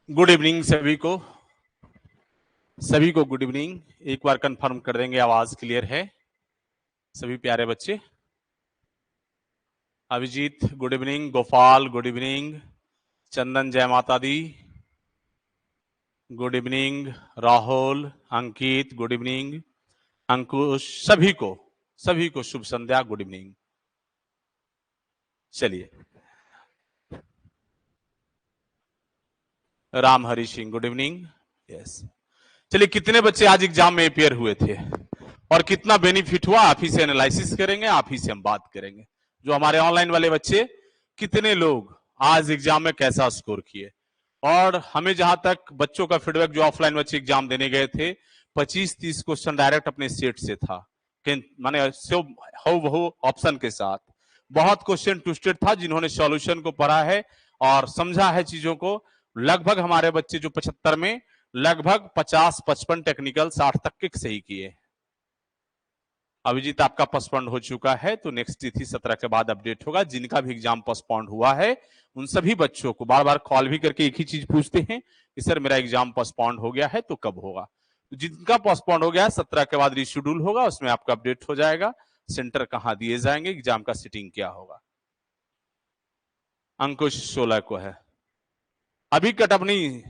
Good evening सभी को good evening. एक बार कंफर्म कर देंगे आवाज क्लियर है सभी प्यारे बच्चे। Abhijit good evening, Gopal good evening, Chandan जय माता दी good evening, Rahul Ankit good evening, Ankush सभी को शुभ संध्या गुड इवनिंग। चलिए, Ram Hari Singh good evening. Yes, चलिए कितने बच्चे आज एग्जाम में अपेयर हुए थे और कितना बेनिफिट हुआ आप ही से एनालिसिस करेंगे, आप ही से हम बात करेंगे। जो हमारे ऑनलाइन वाले बच्चे, कितने लोग आज एग्जाम में कैसा स्कोर किए, और हमें जहां तक बच्चों का फीडबैक, जो ऑफलाइन बच्चे एग्जाम देने गए थे, 25-30 क्वेश्चन डायरेक्ट अपने सेट से था, माने हो ऑप्शन के साथ। बहुत क्वेश्चन ट्विस्टेड था, जिन्होंने सॉल्यूशन को पढ़ा है और समझा है चीजों को। लगभग हमारे बच्चे जो 75 में लगभग 50-55 टेक्निकल 60 तक के सही किए। अभिजीत आपका पोस्टपोन्ड हो चुका है, तो नेक्स्ट तिथि 17 के बाद अपडेट होगा। जिनका भी एग्जाम पोस्टपोन्ड हुआ है उन सभी बच्चों को बार बार कॉल भी करके एक ही चीज पूछते हैं कि सर मेरा एग्जाम पोस्टपोन्ड हो गया है तो कब होगा। तो जिनका पोस्टपोन्ड हो गया है 17 के बाद रीशेड्यूल होगा, उसमें आपका अपडेट हो जाएगा, सेंटर कहां दिए जाएंगे, एग्जाम का सीटिंग क्या होगा। अंकुश 16 को है। अभी कटअप नहीं,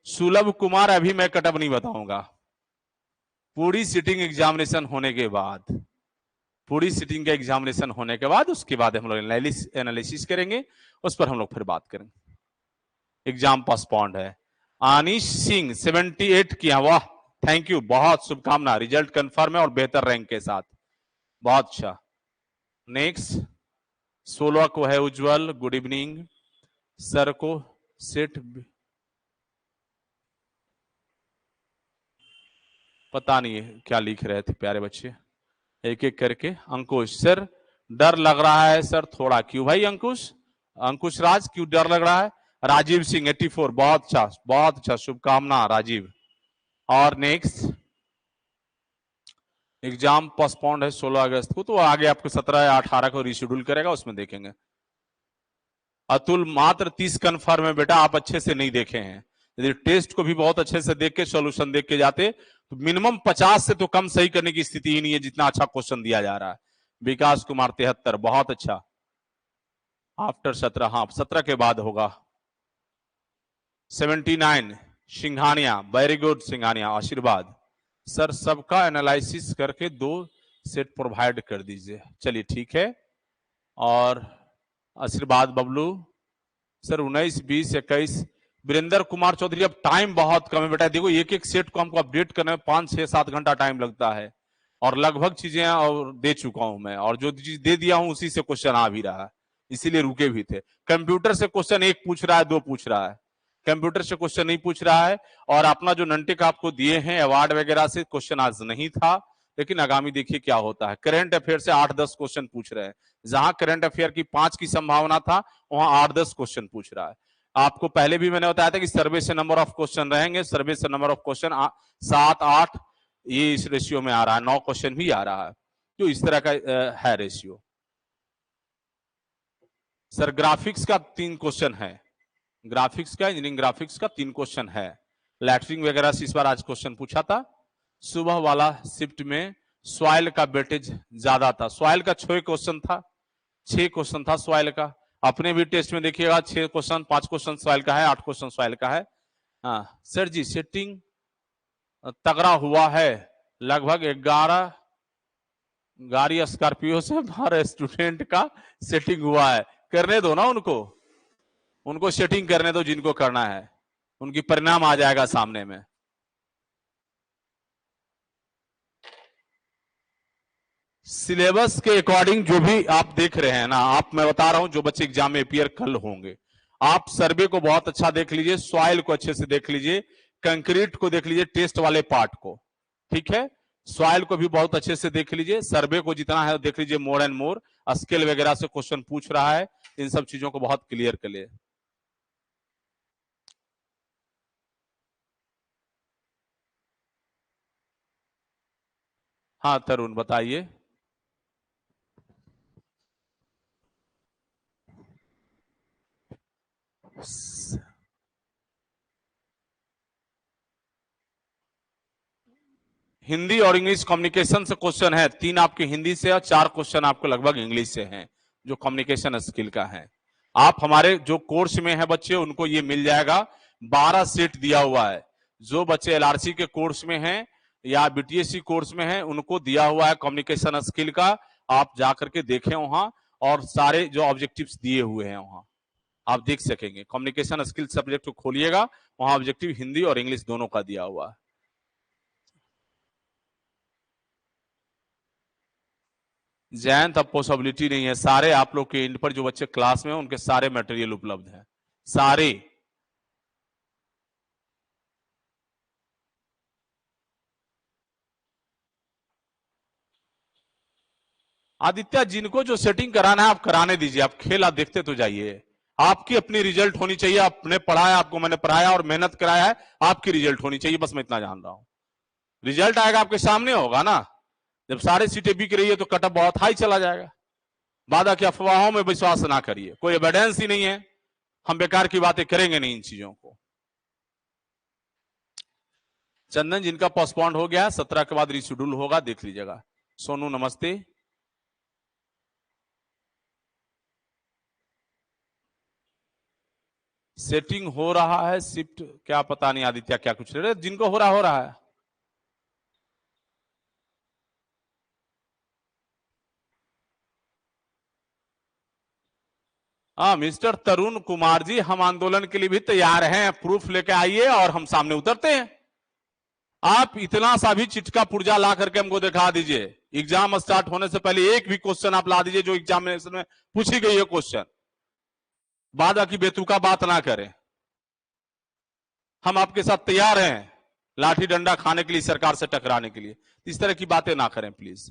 सुलभ कुमार अभी मैं कटअप नहीं बताऊंगा। पूरी सिटिंग एग्जामिनेशन होने के बाद, पूरी सिटिंग का एग्जामिनेशन होने के बाद, उसके बाद हम लोग एनालिसिस करेंगे, उस पर हम लोग फिर बात करेंगे। एग्जाम पोस्टपोन्ड है। आनिश सिंह 78 किया, वाह थैंक यू, बहुत शुभकामना, रिजल्ट कंफर्म है और बेहतर रैंक के साथ, बहुत अच्छा। नेक्स्ट 16 को है उज्जवल गुड इवनिंग, सर को सेट पता नहीं है क्या लिख रहे थे प्यारे बच्चे, एक एक करके। अंकुश सर डर लग रहा है सर थोड़ा, क्यों भाई अंकुश, अंकुश राज क्यों डर लग रहा है। राजीव सिंह 84, बहुत अच्छा शुभकामना राजीव। और नेक्स्ट एग्जाम पोस्टपोन्ड है 16 अगस्त को, तो आगे आपको 17 या 18 को रिशेड्यूल करेगा, उसमें देखेंगे। अतुल मात्र 30 कन्फर्म है बेटा, आप अच्छे से नहीं देखे हैं। यदि टेस्ट को भी बहुत अच्छे से देख के सॉल्यूशन देख के जाते तो मिनिमम 50 से तो कम सही करने की स्थिति ही नहीं है, जितना अच्छा क्वेश्चन दिया जा रहा है। विकास कुमार 73, बहुत अच्छा। आफ्टर 17, हाँ 17 के बाद होगा। 79 सिंघानिया, वेरी गुड सिंघानिया, आशीर्वाद सर सबका एनालिसिस करके 2 सेट प्रोवाइड कर दीजिए। चलिए ठीक है। और आशीर्वाद बबलू सर 19, 20, 21। वीरेंद्र कुमार चौधरी अब टाइम बहुत कम है बेटा, देखो एक एक सेट को हमको अपडेट करने में 5-6-7 घंटा टाइम लगता है, और लगभग चीजें और दे चुका हूं मैं, और जो चीज दे दिया हूं उसी से क्वेश्चन आ भी रहा है, इसीलिए रुके भी थे। कंप्यूटर से क्वेश्चन 1 पूछ रहा है, 2 पूछ रहा है, कंप्यूटर से क्वेश्चन नहीं पूछ रहा है। और अपना जो नंटेक आपको दिए हैं अवार्ड वगैरह से क्वेश्चन आज नहीं था, लेकिन आगामी देखिए क्या होता है। करंट अफेयर से 8-10 क्वेश्चन पूछ रहे हैं, जहां करंट अफेयर की 5 की संभावना था वहां 8-10 क्वेश्चन पूछ रहा है। आपको पहले भी मैंने बताया था कि सर्वे से नंबर ऑफ क्वेश्चन रहेंगे, सर्वे से नंबर ऑफ क्वेश्चन 7-8 ये इस रेशियो में आ रहा है, 9 क्वेश्चन भी आ रहा है, तो इस तरह का है रेशियो। सर ग्राफिक्स का 3 क्वेश्चन है, ग्राफिक्स का, इंजीनियरिंग ग्राफिक्स का 3 क्वेश्चन है। लैटरिंग वगैरह से इस बार आज क्वेश्चन पूछा था। सुबह वाला शिफ्ट में सॉइल का वेटेज ज्यादा था, सॉइल का 6 क्वेश्चन था, 6 क्वेश्चन था सॉइल का। अपने भी टेस्ट में देखिएगा 6 क्वेश्चन, 5 क्वेश्चन सॉइल का है, 8 क्वेश्चन सॉइल का है। हाँ सर जी सेटिंग तगड़ा हुआ है, लगभग 11 गाड़ी स्कॉर्पियो से 12 स्टूडेंट का सेटिंग हुआ है। करने दो ना उनको, उनको सेटिंग करने दो जिनको करना है, उनकी परिणाम आ जाएगा सामने में। सिलेबस के अकॉर्डिंग जो भी आप देख रहे हैं ना, आप, मैं बता रहा हूं जो बच्चे एग्जाम में अपियर कल होंगे, आप सर्वे को बहुत अच्छा देख लीजिए, सॉइल को अच्छे से देख लीजिए, कंक्रीट को देख लीजिए, टेस्ट वाले पार्ट को, ठीक है। सॉइल को भी बहुत अच्छे से देख लीजिए, सर्वे को जितना है देख लीजिए, मोर एंड मोर स्केल वगैरह से क्वेश्चन पूछ रहा है, इन सब चीजों को बहुत क्लियर कर लिए। हाँ तरुण बताइए। हिंदी और इंग्लिश कम्युनिकेशन से क्वेश्चन है, 3 आपके हिंदी से और 4 क्वेश्चन आपको लगभग इंग्लिश से हैं, जो कम्युनिकेशन स्किल का है। आप हमारे जो कोर्स में है बच्चे, उनको ये मिल जाएगा। 12 सेट दिया हुआ है। जो बच्चे एलआरसी के कोर्स में हैं या बीटीएससी कोर्स में हैं, उनको दिया हुआ है कम्युनिकेशन स्किल का। आप जाकर के देखें वहां, और सारे जो ऑब्जेक्टिव्स दिए हुए हैं वहां आप देख सकेंगे। कम्युनिकेशन स्किल सब्जेक्ट को खोलिएगा, वहां ऑब्जेक्टिव हिंदी और इंग्लिश दोनों का दिया हुआ है। जयंत, अब पॉसिबिलिटी नहीं है। सारे आप लोग के एंड पर जो बच्चे क्लास में हैं, उनके सारे मटेरियल उपलब्ध हैं, सारे। आदित्य, जिनको जो सेटिंग कराना है आप कराने दीजिए। आप खेल आप देखते तो जाइए। आपकी अपनी रिजल्ट होनी चाहिए। आपने पढ़ा है, आपको मैंने पढ़ाया और मेहनत कराया है, आपकी रिजल्ट होनी चाहिए। बस मैं इतना जान रहा हूं। रिजल्ट आएगा आपके सामने होगा ना। जब सारे सीटें बिक रही है तो कटअप बहुत हाई चला जाएगा। वादा की अफवाहों में विश्वास ना करिए, कोई एविडेंस ही नहीं है। हम बेकार की बातें करेंगे नहीं इन चीजों को। चंदन, जिनका पोस्टपोन्ड हो गया 17 के बाद रिशेड्यूल होगा, देख लीजिएगा। सोनू नमस्ते। सेटिंग हो रहा है शिफ्ट, क्या पता नहीं आदित्य क्या कुछ रहे, जिनको हो रहा है। हाँ मिस्टर तरुण कुमार जी, हम आंदोलन के लिए भी तैयार हैं। प्रूफ लेके आइए और हम सामने उतरते हैं। आप इतना सा भी चिटका पुर्जा ला करके हमको दिखा दीजिए। एग्जाम स्टार्ट होने से पहले एक भी क्वेश्चन आप ला दीजिए जो एग्जामिनेशन में पूछी गई है क्वेश्चन। वादा की बेतुका बात ना करें। हम आपके साथ तैयार हैं लाठी डंडा खाने के लिए, सरकार से टकराने के लिए। इस तरह की बातें ना करें प्लीज।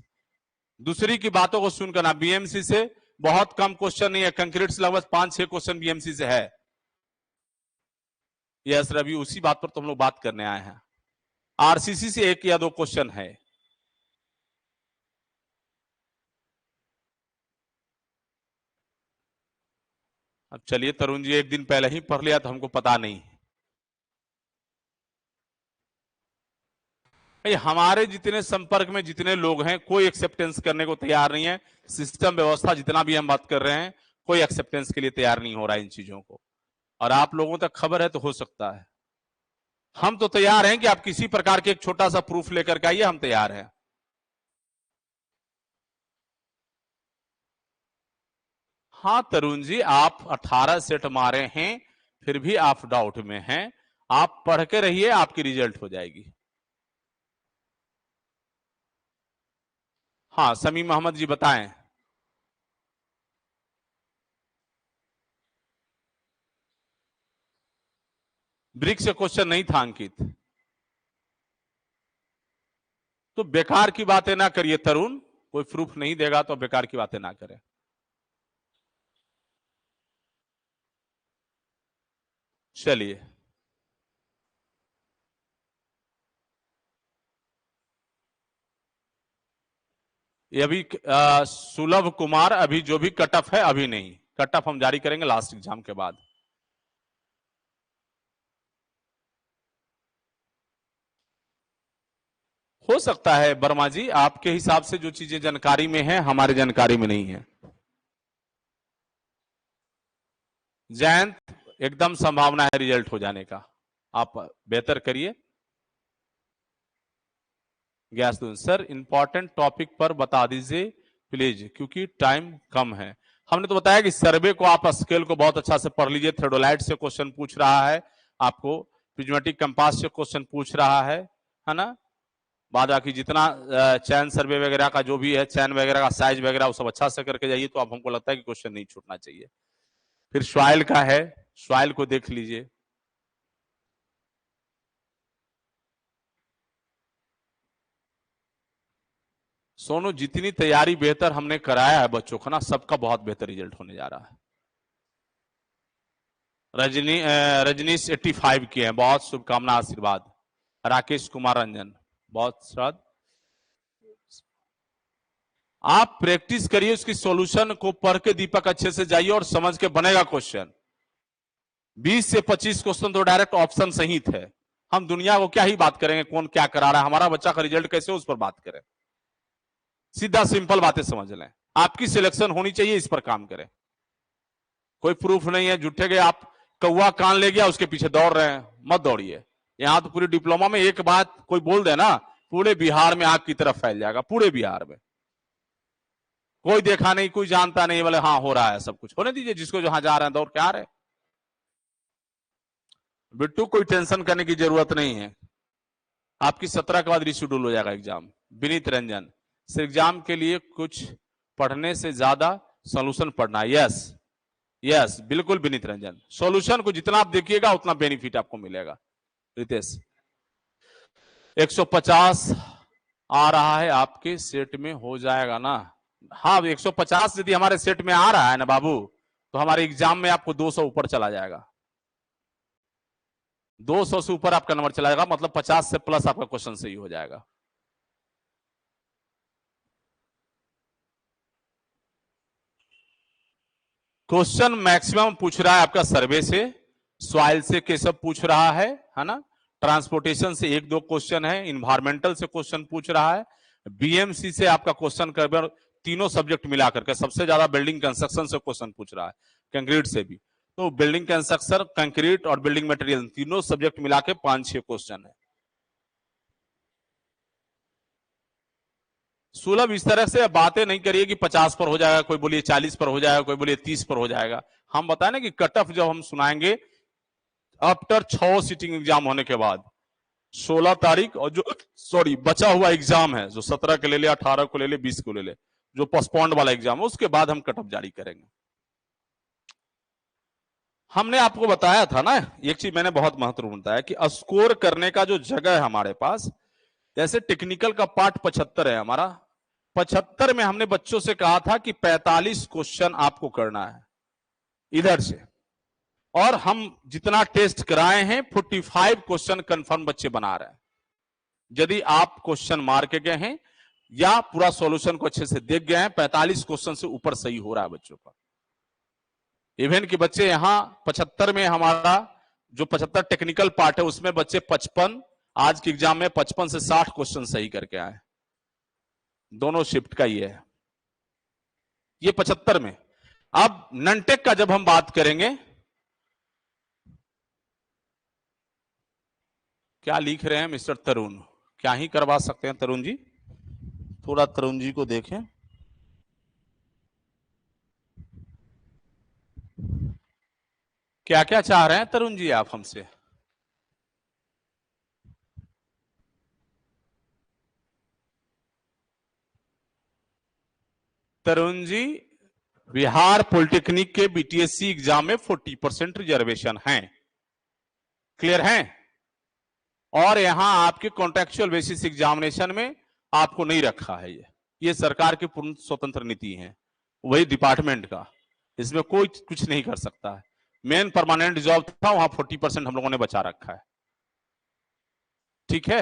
दूसरी की बातों को सुनकर ना। बीएमसी से बहुत कम क्वेश्चन नहीं है, कंक्रीट से लगभग 5-6 क्वेश्चन बीएमसी से है। यस रवि, उसी बात पर तो हम लोग बात करने आए हैं। आरसीसी से 1 या 2 क्वेश्चन है। अब चलिए तरुण जी, एक दिन पहले ही पढ़ लिया तो हमको पता नहीं। भाई हमारे जितने संपर्क में जितने लोग हैं, कोई एक्सेप्टेंस करने को तैयार नहीं है। सिस्टम व्यवस्था जितना भी हम बात कर रहे हैं, कोई एक्सेप्टेंस के लिए तैयार नहीं हो रहा है इन चीजों को। और आप लोगों तक खबर है तो हो सकता है। हम तो तैयार हैं कि आप किसी प्रकार के एक छोटा सा प्रूफ लेकर के आइए, हम तैयार हैं। हाँ तरुण जी, आप 18 सेट मारे हैं, फिर भी आप डाउट में हैं। आप पढ़ के रहिए, आपकी रिजल्ट हो जाएगी। हाँ समीम मोहम्मद जी बताएं। ब्रिक से क्वेश्चन नहीं था अंकित। तो बेकार की बातें ना करिए तरुण, कोई प्रूफ नहीं देगा तो बेकार की बातें ना करें। चलिए, ये अभी सुलभ कुमार, अभी जो भी कट ऑफ है अभी नहीं, कट ऑफ हम जारी करेंगे लास्ट एग्जाम के बाद। हो सकता है वर्मा जी, आपके हिसाब से जो चीजें जानकारी में है हमारी जानकारी में नहीं है। जयंत, एकदम संभावना है रिजल्ट हो जाने का, आप बेहतर करिए। गैस सर, इंपॉर्टेंट टॉपिक पर बता दीजिए प्लीज, क्योंकि टाइम कम है। हमने तो बताया कि सर्वे को आप स्केल को बहुत अच्छा से पढ़ लीजिए। थ्रेडोलाइट से क्वेश्चन पूछ रहा है आपको, प्रिज्मेटिक कंपास से क्वेश्चन पूछ रहा है ना। बादा की जितना चैन सर्वे वगैरह का जो भी है, चैन वगैरह का साइज वगैरह, वो सब अच्छा से करके जाइए, तो आप हमको लगता है कि क्वेश्चन नहीं छूटना चाहिए। फिर सॉइल का है, सॉइल को देख लीजिए। सोनू, जितनी तैयारी बेहतर हमने कराया है बच्चों को ना, सबका बहुत बेहतर रिजल्ट होने जा रहा है। रजनीश 85 किए हैं, बहुत शुभकामना, आशीर्वाद। राकेश कुमार रंजन, बहुत श्रद्धा। आप प्रैक्टिस करिए, उसकी सॉल्यूशन को पढ़ के दीपक अच्छे से जाइए और समझ के बनेगा क्वेश्चन। 20 से 25 क्वेश्चन तो डायरेक्ट ऑप्शन सही थे। हम दुनिया को क्या ही बात करेंगे, कौन क्या करा रहा है, हमारा बच्चा का रिजल्ट कैसे, उस पर बात करें। सीधा सिंपल बातें समझ लें, आपकी सिलेक्शन होनी चाहिए, इस पर काम करें। कोई प्रूफ नहीं है झूठे के आप कौवा कान ले गया उसके पीछे दौड़ रहे हैं, मत दौड़िए। यहां तो पूरी डिप्लोमा में एक बात कोई बोल दे ना, पूरे बिहार में आग की तरफ फैल जाएगा, पूरे बिहार में। कोई देखा नहीं, कोई जानता नहीं, बोले हाँ हो रहा है, सब कुछ होने दीजिए, जिसको जहां जा रहे हैं दौड़ के आ रहे हैं। बिट्टू कोई टेंशन करने की जरूरत नहीं है, आपकी 17 के बाद रिशेड्यूल हो जाएगा एग्जाम। विनीत रंजन, एग्जाम के लिए कुछ पढ़ने से ज्यादा सॉल्यूशन पढ़ना। यस यस बिल्कुल विनीत रंजन, सॉल्यूशन को जितना आप देखिएगा उतना बेनिफिट आपको मिलेगा। रितेश 150 आ रहा है आपके सेट में, हो जाएगा ना? हाँ 150 यदि हमारे सेट में आ रहा है ना बाबू, तो हमारे एग्जाम में आपको 200 ऊपर चला जाएगा। 200 से ऊपर आपका नंबर चला जाएगा, मतलब 50 से प्लस आपका क्वेश्चन सही हो जाएगा। क्वेश्चन मैक्सिमम पूछ रहा है आपका सर्वे से, सॉइल से केसव पूछ रहा है ना, ट्रांसपोर्टेशन से 1-2 क्वेश्चन है, इन्वायरमेंटल से क्वेश्चन पूछ रहा है, बीएमसी से आपका क्वेश्चन कर, तीनों सब्जेक्ट मिलाकर के सबसे ज्यादा बिल्डिंग कंस्ट्रक्शन से क्वेश्चन पूछ रहा है, कंक्रीट से भी। तो बिल्डिंग कंस्ट्रक्शन, कंक्रीट और बिल्डिंग मटेरियल तीनों सब्जेक्ट मिला के 5-6 क्वेश्चन है। सुलभ इस तरह से बातें नहीं करिए कि 50 पर हो जाएगा, कोई बोलिए 40 पर हो जाएगा, कोई बोलिए 30 पर हो जाएगा। हम बताए ना कि कट ऑफ जब हम सुनाएंगे आफ्टर 6 सिटिंग एग्जाम होने के बाद 16 तारीख, और जो बचा हुआ एग्जाम है, जो 17 के ले ले, 18 को ले ले, 20 को ले ले, जो पोस्टपोन्ड वाला एग्जाम है, उसके बाद हम कट ऑफ जारी करेंगे। हमने आपको बताया था ना, एक चीज मैंने बहुत महत्वपूर्ण बताया कि स्कोर करने का जो जगह है हमारे पास, जैसे टेक्निकल का पार्ट 75 है हमारा, 75 में हमने बच्चों से कहा था कि 45 क्वेश्चन आपको करना है इधर से, और हम जितना टेस्ट कराए हैं 45 क्वेश्चन कंफर्म बच्चे बना रहे हैं। यदि आप क्वेश्चन मार के गए हैं या पूरा सॉल्यूशन को अच्छे से देख गए हैं, 45 क्वेश्चन से ऊपर सही हो रहा है बच्चों का। इवन कि बच्चे यहां 75 में हमारा जो 75 टेक्निकल पार्ट है उसमें बच्चे 55, आज के एग्जाम में 55 से 60 क्वेश्चन सही करके आए, दोनों शिफ्ट का ही है ये 75 में। अब ननटेक का जब हम बात करेंगे, क्या लिख रहे हैं मिस्टर तरुण, क्या ही करवा सकते हैं तरुण जी? थोड़ा तरुण जी को देखें, क्या क्या चाह रहे हैं तरुण जी आप हमसे? तरुण जी, बिहार पॉलिटेक्निक के बीटीएससी एग्जाम में 40% रिजर्वेशन है, क्लियर है? और यहां आपके कॉन्ट्रेक्चुअल बेसिस एग्जामिनेशन में आपको नहीं रखा है, ये सरकार की पूर्ण स्वतंत्र नीति है, वही डिपार्टमेंट का, इसमें कोई कुछ नहीं कर सकता है। मेन परमानेंट जॉब था, वहां 40% हम लोगों ने बचा रखा है, ठीक है?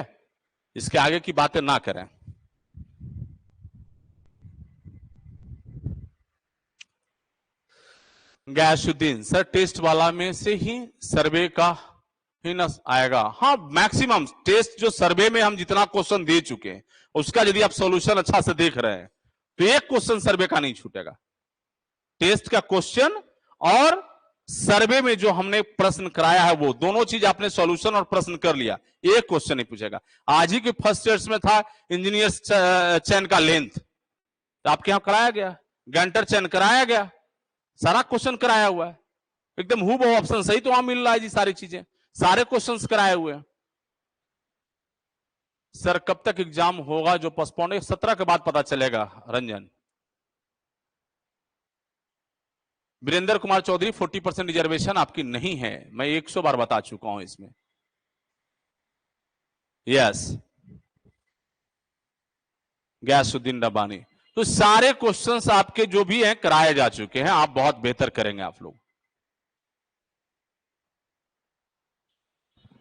इसके आगे की बातें ना करें। गैसुद्दीन सर, टेस्ट वाला में से ही सर्वे का ही न आएगा? हाँ मैक्सिमम टेस्ट जो सर्वे में हम जितना क्वेश्चन दे चुके हैं उसका यदि आप सॉल्यूशन अच्छा से देख रहे हैं तो एक क्वेश्चन सर्वे का नहीं छूटेगा। टेस्ट का क्वेश्चन और सर्वे में जो हमने प्रश्न कराया है वो दोनों चीज आपने सॉल्यूशन और प्रश्न कर लिया, एक क्वेश्चन नहीं पूछेगा। आज ही के फर्स्ट टेस्ट में था इंजीनियर चैन का लेंथ, तो आपके यहां कराया गया, गैंटर चैन कराया गया, सारा क्वेश्चन कराया हुआ है, एकदम हूबहू ऑप्शन सही तो वहां मिल रहा है जी, सारी चीजें, सारे क्वेश्चंस कराए हुए हैं। सर कब तक एग्जाम होगा जो पोस्टपोन है? 17 के बाद पता चलेगा रंजन। वीरेंद्र कुमार चौधरी 40% रिजर्वेशन आपकी नहीं है, मैं 100 बार बता चुका हूं इसमें। यस गैसुद्दीन रब्बानी, तो सारे क्वेश्चंस आपके जो भी हैं कराए जा चुके हैं, आप बहुत बेहतर करेंगे आप लोग।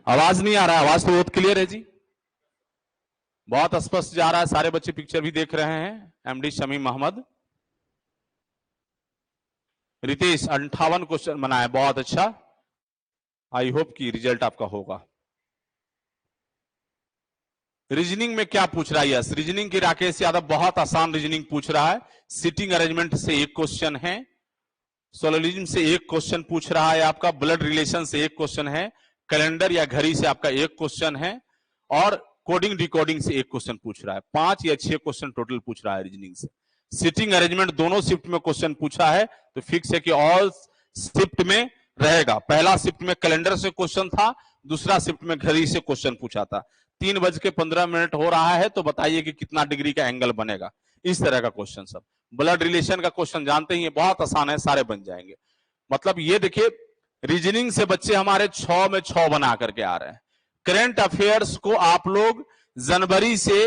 आवाज नहीं आ रहा है? आवाज तो बहुत क्लियर है जी, बहुत स्पष्ट जा रहा है, सारे बच्चे पिक्चर भी देख रहे हैं। एमडी शमीम अहमद, रितेश 58 क्वेश्चन बनाए, बहुत अच्छा, आई होप कि रिजल्ट आपका होगा। रीजनिंग में क्या पूछ रहा है? यस, रीजनिंग की राकेश यादव बहुत आसान रीजनिंग पूछ रहा है। सीटिंग अरेंजमेंट से एक क्वेश्चन है, सोलोलिज्म से एक क्वेश्चन पूछ रहा है आपका, ब्लड रिलेशन से एक क्वेश्चन है, कैलेंडर या घड़ी से आपका एक क्वेश्चन है, और कोडिंग डिकोडिंग से एक क्वेश्चन पूछ रहा है। 5 या 6 क्वेश्चन टोटल पूछ रहा है रीजनिंग से। सिटिंग अरेंजमेंट दोनों शिफ्ट में क्वेश्चन पूछा है, तो फिक्स है कि ऑल शिफ्ट में रहेगा। पहला शिफ्ट में कैलेंडर से क्वेश्चन था, दूसरा शिफ्ट में घड़ी से क्वेश्चन पूछा था। 3:15 हो रहा है, तो बताइए कि कितना डिग्री का एंगल बनेगा। इस तरह का क्वेश्चन सब। ब्लड रिलेशन का क्वेश्चन जानते ही है, बहुत आसान है, सारे बन जाएंगे। मतलब ये देखिए, रीजनिंग से बच्चे हमारे 6 में 6 बना करके आ रहे हैं। करंट अफेयर्स को आप लोग जनवरी से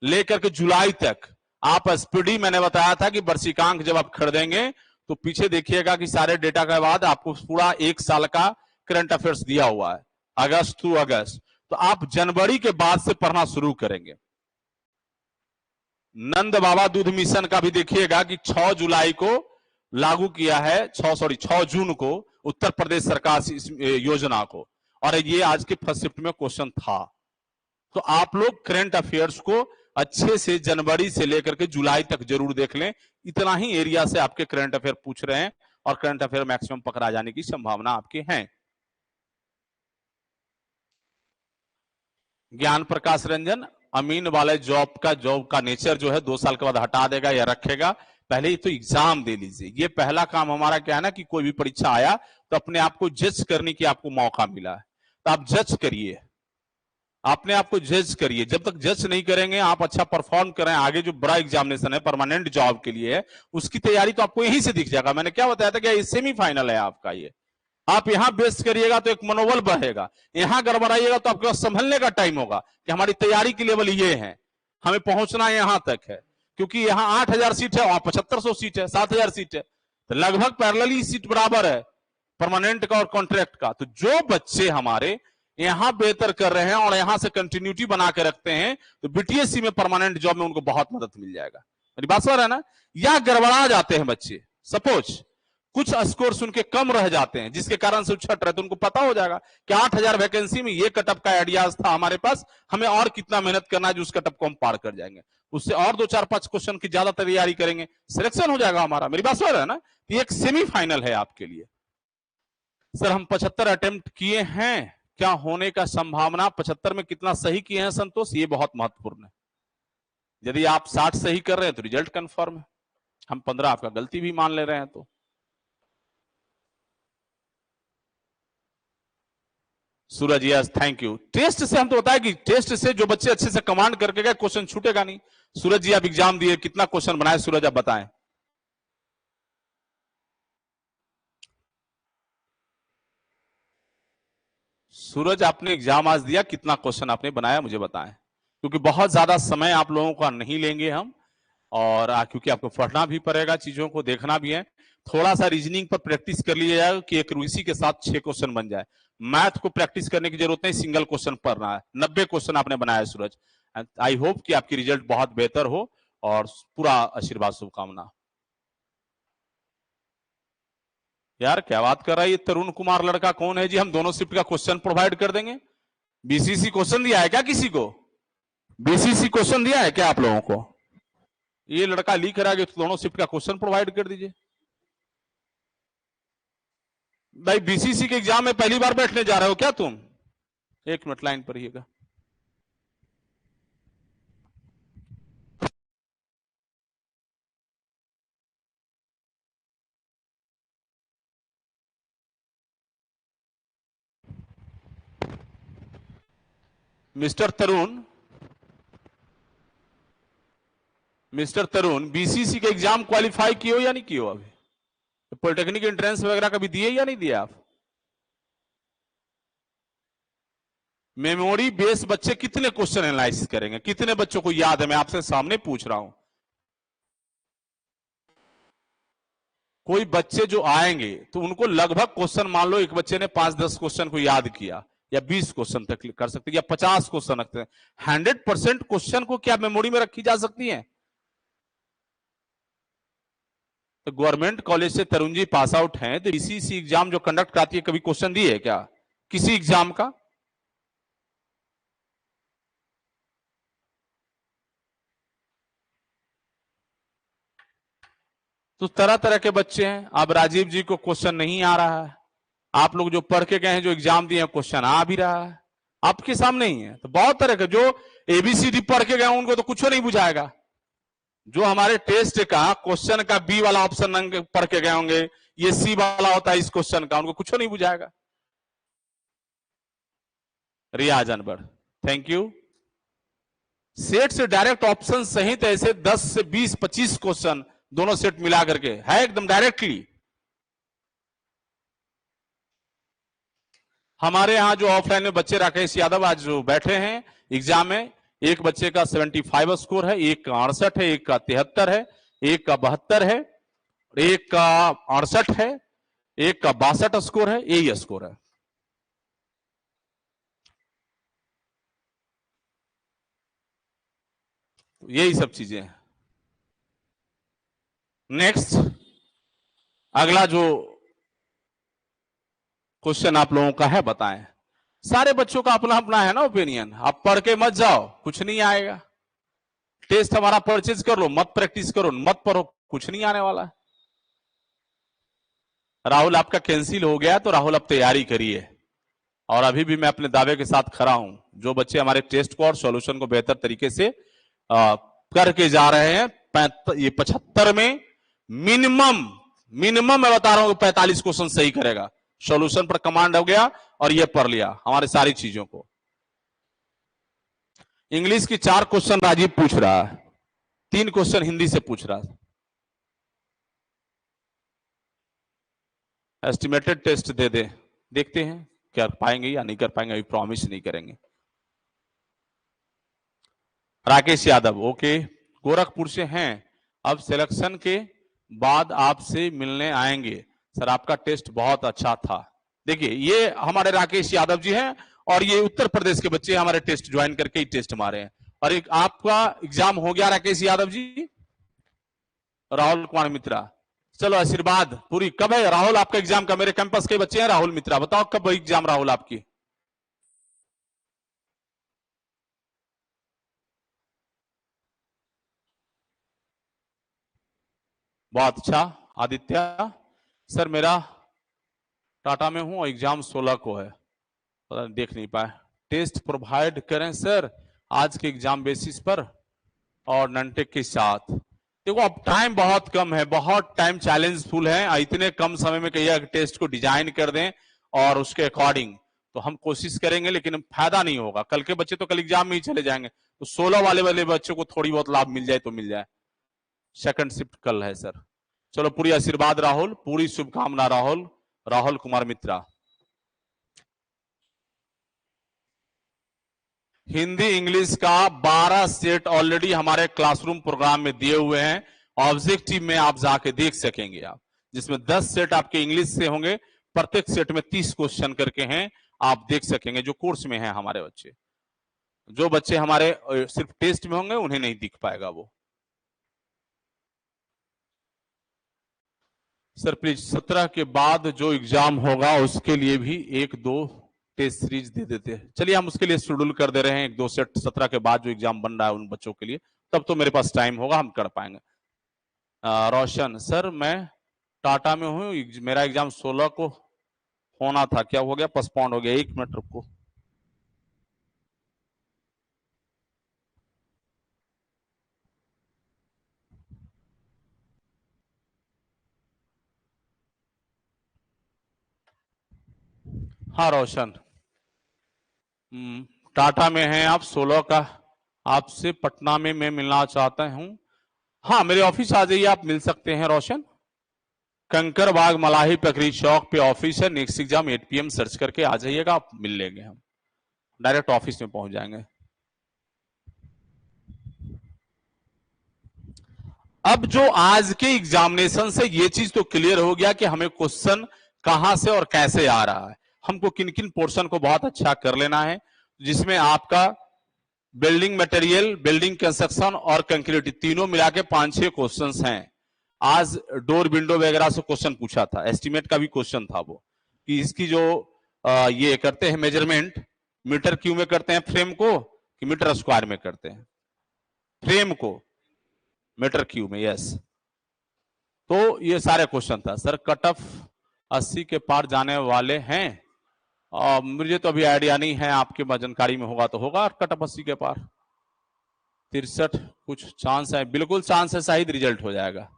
लेकर के जुलाई तक आप स्पीडी, मैंने बताया था कि वर्षिकांक जब आप खरीदेंगे तो पीछे देखिएगा कि सारे डेटा के बाद आपको पूरा 1 साल का करंट अफेयर्स दिया हुआ है, अगस्त टू अगस्त। तो आप जनवरी के बाद से पढ़ना शुरू करेंगे। नंद बाबा दूध मिशन का भी देखिएगा कि 6 जुलाई को लागू किया है, 6 जून को उत्तर प्रदेश सरकार इस योजना को, और ये आज के फर्स्ट शिफ्ट में क्वेश्चन था। तो आप लोग करंट अफेयर्स को अच्छे से जनवरी से लेकर के जुलाई तक जरूर देख लें। इतना ही एरिया से आपके करंट अफेयर पूछ रहे हैं, और करंट अफेयर मैक्सिमम पकड़ा जाने की संभावना आपके हैं। ज्ञान प्रकाश रंजन, अमीन वाले जॉब का नेचर जो है 2 साल के बाद हटा देगा या रखेगा। पहले ही तो एग्जाम दे लीजिए। ये पहला काम हमारा क्या है ना, कि कोई भी परीक्षा आया तो अपने आप को जज करने की आपको मौका मिला है, तो आप जज करिए, अपने आप को जज करिए। जब तक जज नहीं करेंगे, आप अच्छा परफॉर्म करें, आगे जो बड़ा एग्जामिनेशन है परमानेंट जॉब के लिए है, उसकी तैयारी तो आपको यहीं से दिख जाएगा। मैंने क्या बताया था कि ये सेमीफाइनल है आपका। ये आप यहां बेस्ट करिएगा तो एक मनोबल बढ़ेगा, यहां गड़बड़ाइएगा तो आपके पास संभलने का टाइम होगा कि हमारी तैयारी की लेवल ये है, हमें पहुंचना यहां तक है। क्योंकि यहां 8,000 सीट है, वहां 7,500 सीट है, 7,000 सीट है, तो लगभग पैरेलली सीट बराबर है परमानेंट का और कॉन्ट्रैक्ट का। तो जो बच्चे हमारे यहां बेहतर कर रहे हैं और यहां से कंटिन्यूटी बना के रखते हैं, तो बीटीएससी में परमानेंट जॉब में उनको बहुत मदद मिल जाएगा। मेरी बात समझ रहे हैं ना? या गड़बड़ा जाते हैं बच्चे, सपोज कुछ स्कोर्स उनके कम रह जाते हैं, जिसके कारण से उछट रहे, तो उनको पता हो जाएगा कि 8,000 वैकेंसी में ये कटअप का आइडियाज था हमारे पास, हमें और कितना मेहनत करना है जो उस कटअप को हम पार कर जाएंगे। उससे और 2-4-5 क्वेश्चन की ज्यादा तैयारी करेंगे, सिलेक्शन हो जाएगा हमारा। मेरी बात समझ रहे हैं ना? ये एक सेमीफाइनल है आपके लिए। सर हम 75 अटेम्प्ट किए हैं, क्या होने का संभावना? 75 में कितना सही किए हैं संतोष, ये बहुत महत्वपूर्ण है। यदि आप 60 सही कर रहे हैं तो रिजल्ट कंफर्म है। हम 15 आपका गलती भी मान ले रहे हैं तो। सूरज यस, थैंक यू। टेस्ट से हम तो बताया कि टेस्ट से जो बच्चे अच्छे से कमांड करके गए, क्वेश्चन छूटेगा नहीं। सूरज जी आप एग्जाम दिए, कितना क्वेश्चन बनाए सूरज, आप बताएं। सूरज आपने एग्जाम आज दिया, कितना क्वेश्चन आपने बनाया मुझे बताएं, क्योंकि बहुत ज्यादा समय आप लोगों का नहीं लेंगे हम, और क्योंकि आपको पढ़ना भी पड़ेगा, चीजों को देखना भी है। थोड़ा सा रीजनिंग पर प्रैक्टिस कर लीजिएगा कि एक रूसी के साथ 6 क्वेश्चन बन जाए। मैथ को प्रैक्टिस करने की जरूरत नहीं, सिंगल क्वेश्चन पढ़ना है। 90 क्वेश्चन आपने बनाया सूरज। आई होप कि आपकी रिजल्ट बहुत बेहतर हो, और पूरा आशीर्वाद शुभकामना। यार क्या बात कर रहा है ये तरुण कुमार लड़का, कौन है जी? हम दोनों शिफ्ट का क्वेश्चन प्रोवाइड कर देंगे। बीसीसी क्वेश्चन दिया है क्या किसी को? बीसीसी क्वेश्चन दिया है क्या आप लोगों को? ये लड़का लिख रहा है कि दोनों शिफ्ट का क्वेश्चन प्रोवाइड कर दीजिए। भाई बीसीसी के एग्जाम में पहली बार बैठने जा रहे हो क्या तुम? 1 मिनट लाइन पर रहिएगा। मिस्टर तरुण, बीसीसी के एग्जाम क्वालिफाई किए हो या नहीं किए हो? अभी पॉलिटेक्निक एंट्रेंस वगैरह कभी दिए या नहीं दिए आप? मेमोरी बेस बच्चे कितने क्वेश्चन एनालाइसिस करेंगे? कितने बच्चों को याद है? मैं आपसे सामने पूछ रहा हूं। कोई बच्चे जो आएंगे तो उनको लगभग क्वेश्चन, मान लो एक बच्चे ने 5-10 क्वेश्चन को याद किया, या 20 क्वेश्चन तक कर सकते हैं, या 50 क्वेश्चन रखते हैं। 100% क्वेश्चन को क्या मेमोरी में रखी जा सकती है? तो गवर्नमेंट कॉलेज से तरुण जी पास आउट हैं, तो बीसीसी एग्जाम जो कंडक्ट कराती है, कभी क्वेश्चन दिए है क्या किसी एग्जाम का? तो तरह तरह के बच्चे हैं। अब राजीव जी को क्वेश्चन नहीं आ रहा है, आप लोग जो पढ़ के गए हैं, जो एग्जाम दिए हैं, क्वेश्चन आ भी रहा है, आपके सामने ही है। तो बहुत तरह के जो एबीसीडी पढ़ के गए उनको तो कुछ नहीं बुझाएगा। जो हमारे टेस्ट का क्वेश्चन का बी वाला ऑप्शन पढ़ के गए होंगे, ये सी वाला होता है इस क्वेश्चन का, उनको कुछ नहीं बुझाएगा। रियाज अनवर, थैंक यू। सेट से डायरेक्ट ऑप्शन सहित ऐसे 10 से 20 25 क्वेश्चन दोनों सेट मिला करके है एकदम डायरेक्टली। हमारे यहां जो ऑफलाइन में बच्चे राकेश यादव आज जो बैठे हैं एग्जाम में, एक बच्चे का 75 स्कोर है, एक का 68 है, एक का 73 है, एक का 72 है, एक का 68 है, एक का 62 स्कोर है, यही स्कोर है। तो यही सब चीजें हैं। नेक्स्ट, अगला जो क्वेश्चन आप लोगों का है, बताएं। सारे बच्चों का अपना अपना है ना ओपिनियन, आप पढ़ के मत जाओ, कुछ नहीं आएगा। टेस्ट हमारा परचेज कर लो, मत प्रैक्टिस करो, मत पढ़ो, कुछ नहीं आने वाला। राहुल आपका कैंसिल हो गया, तो राहुल अब तैयारी करिए। और अभी भी मैं अपने दावे के साथ खड़ा हूं, जो बच्चे हमारे टेस्ट को और सॉल्यूशन को बेहतर तरीके से करके जा रहे हैं, ये 75 में मिनिमम मैं बता रहा हूं 45 क्वेश्चन सही करेगा। सॉल्यूशन पर कमांड हो गया और ये पढ़ लिया हमारे सारी चीजों को। इंग्लिश की 4 क्वेश्चन राजीव पूछ रहा है, 3 क्वेश्चन हिंदी से पूछ रहा है। एस्टिमेटेड टेस्ट दे दे, देखते हैं कर पाएंगे या नहीं कर पाएंगे, अभी प्रॉमिस नहीं करेंगे। राकेश यादव, ओके, गोरखपुर से हैं, अब सिलेक्शन के बाद आपसे मिलने आएंगे। सर आपका टेस्ट बहुत अच्छा था। देखिए ये हमारे राकेश यादव जी हैं, और ये उत्तर प्रदेश के बच्चे हमारे टेस्ट ज्वाइन करके ही टेस्ट मारे हैं। और एक आपका एग्जाम हो गया राकेश यादव जी। राहुल कुमार मित्रा, चलो आशीर्वाद पूरी। कब है राहुल आपका एग्जाम का? मेरे कैंपस के बच्चे हैं राहुल मित्रा, बताओ कब एग्जाम राहुल आपकी? बहुत अच्छा। आदित्य, सर मेरा टाटा में हूं और एग्जाम 16 को है, देख नहीं पाए। टेस्ट प्रोवाइड करें सर आज के एग्जाम बेसिस पर और ननटेक के साथ। देखो अब टाइम बहुत कम है, बहुत टाइम चैलेंजफुल है, इतने कम समय में कहिए टेस्ट को डिजाइन कर दें और उसके अकॉर्डिंग, तो हम कोशिश करेंगे, लेकिन फायदा नहीं होगा। कल के बच्चे तो कल एग्जाम में ही चले जाएंगे, तो 16 वाले बच्चों को थोड़ी बहुत लाभ मिल जाए तो मिल जाए। सेकंड शिफ्ट कल है सर। चलो पूरी आशीर्वाद राहुल, पूरी शुभकामना राहुल। राहुल कुमार मित्रा, हिंदी इंग्लिश का 12 सेट ऑलरेडी हमारे क्लासरूम प्रोग्राम में दिए हुए हैं, ऑब्जेक्टिव में आप जाके देख सकेंगे आप, जिसमें 10 सेट आपके इंग्लिश से होंगे, प्रत्येक सेट में 30 क्वेश्चन करके हैं, आप देख सकेंगे जो कोर्स में है हमारे बच्चे। जो बच्चे हमारे सिर्फ टेस्ट में होंगे उन्हें नहीं दिख पाएगा वो। सर प्लीज 17 के बाद जो एग्जाम होगा उसके लिए भी 1-2 टेस्ट सीरीज दे देते हैं। चलिए हम उसके लिए शेड्यूल कर दे रहे हैं, 1-2 सेट 17 के बाद जो एग्जाम बन रहा है उन बच्चों के लिए, तब तो मेरे पास टाइम होगा, हम कर पाएंगे। रोशन, सर मैं टाटा में हूँ, मेरा एग्जाम 16 को होना था, क्या हो गया? पोस्टपोन्ड हो गया। 1 मिनट रुको। हाँ रोशन, टाटा में हैं आप, 16 का आपसे पटना में मैं मिलना चाहता हूं। हाँ मेरे ऑफिस आ जाइए, आप मिल सकते हैं रोशन। कंकर बाग मलाही पकड़ी चौक पे ऑफिस है, नेक्स्ट एग्जाम 8 PM सर्च करके आ जाइएगा, आप मिल लेंगे, हम डायरेक्ट ऑफिस में पहुंच जाएंगे। अब जो आज के एग्जामिनेशन से ये चीज तो क्लियर हो गया कि हमें क्वेश्चन कहां से और कैसे आ रहा है, हमको किन किन पोर्शन को बहुत अच्छा कर लेना है, जिसमें आपका बिल्डिंग मटेरियल, बिल्डिंग कंस्ट्रक्शन और कंक्रीट तीनों मिला के 5-6 क्वेश्चन हैं। आज डोर विंडो वगैरह से क्वेश्चन पूछा था, एस्टिमेट का भी क्वेश्चन था वो, कि इसकी जो ये करते हैं मेजरमेंट, मीटर क्यूब में करते हैं फ्रेम को कि मीटर स्क्वायर में करते हैं? फ्रेम को मीटर क्यूब में, यस। तो ये सारे क्वेश्चन था सर। कट ऑफ 80 के पार जाने वाले हैं, और मुझे तो अभी आइडिया नहीं है, आपके जानकारी में होगा तो होगा। कट ऑफ 80 के पार 63 कुछ चांस है, बिल्कुल चांस है, शायद रिजल्ट हो जाएगा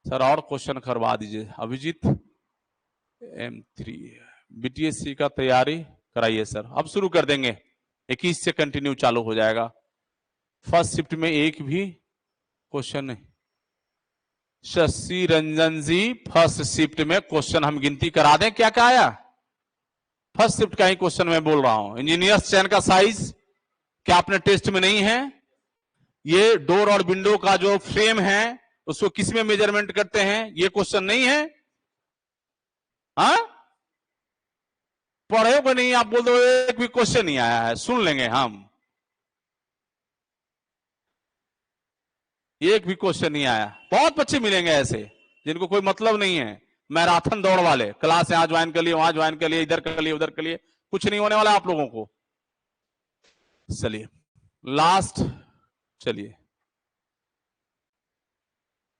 सर। और क्वेश्चन करवा दीजिए। अभिजीत M3 BTSC का तैयारी कराइए सर। अब शुरू कर देंगे, 21 से कंटिन्यू चालू हो जाएगा। फर्स्ट शिफ्ट में एक भी क्वेश्चन नहीं। शशि रंजन जी, फर्स्ट शिफ्ट में क्वेश्चन हम गिनती करा दें? क्या क्या आया? फर्स्ट शिफ्ट का ही क्वेश्चन मैं बोल रहा हूं। इंजीनियर्स चैन का साइज क्या आपने टेस्ट में नहीं है? ये डोर और विंडो का जो फ्रेम है उसको किस में मेजरमेंट करते हैं? ये क्वेश्चन नहीं है? हाँ, पढ़े को नहीं? आप बोल दो एक भी क्वेश्चन नहीं आया है, सुन लेंगे हम। एक भी क्वेश्चन नहीं आया। बहुत बच्चे मिलेंगे ऐसे जिनको कोई मतलब नहीं है, मैराथन दौड़ वाले, क्लास यहां ज्वाइन कर लिए, वहां ज्वाइन कर लिए, इधर कर लिए, उधर कर लिए, कुछ नहीं होने वाला आप लोगों को। चलिए लास्ट, चलिए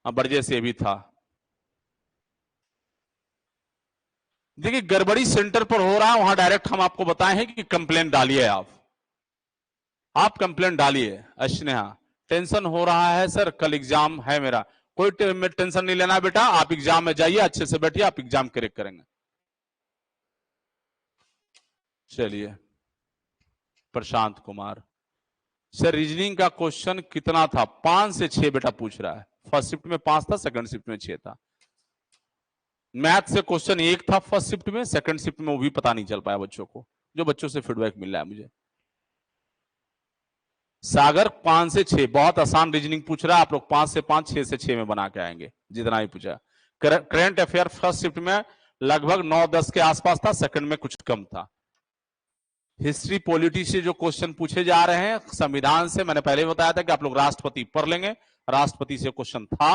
अब बर्जे से भी था। देखिए गड़बड़ी सेंटर पर हो रहा है, वहां डायरेक्ट हम आपको बताए हैं कि कंप्लेंट डालिए। आप कंप्लेंट डालिए। स्नेहा, टेंशन हो रहा है सर, कल एग्जाम है मेरा। कोई टेंशन नहीं लेना बेटा, आप एग्जाम में जाइए, अच्छे से बैठिए, आप एग्जाम क्रैक करेंगे। चलिए प्रशांत कुमार सर, रीजनिंग का क्वेश्चन कितना था? 5 से 6 बेटा पूछ रहा है। फर्स्ट शिफ्ट में 5 था, सेकंड शिफ्ट में 6 था। मैथ से क्वेश्चन 1 था फर्स्ट शिफ्ट में, सेकंड शिफ्ट में वो भी पता नहीं चल पाया बच्चों को, जो बच्चों से फीडबैक मिल रहा है मुझे। सागर 5 से 6 बहुत आसान रीजनिंग पूछ रहा है। आप लोग 5 से 5, 6 से 6 में बना के आएंगे जितना ही पूछा। करंट अफेयर फर्स्ट शिफ्ट में लगभग 9-10 के आसपास था, सेकंड में कुछ कम था। हिस्ट्री पॉलिटी से जो क्वेश्चन पूछे जा रहे हैं, संविधान से, मैंने पहले बताया था कि आप लोग राष्ट्रपति पढ़ लेंगे। राष्ट्रपति से क्वेश्चन था।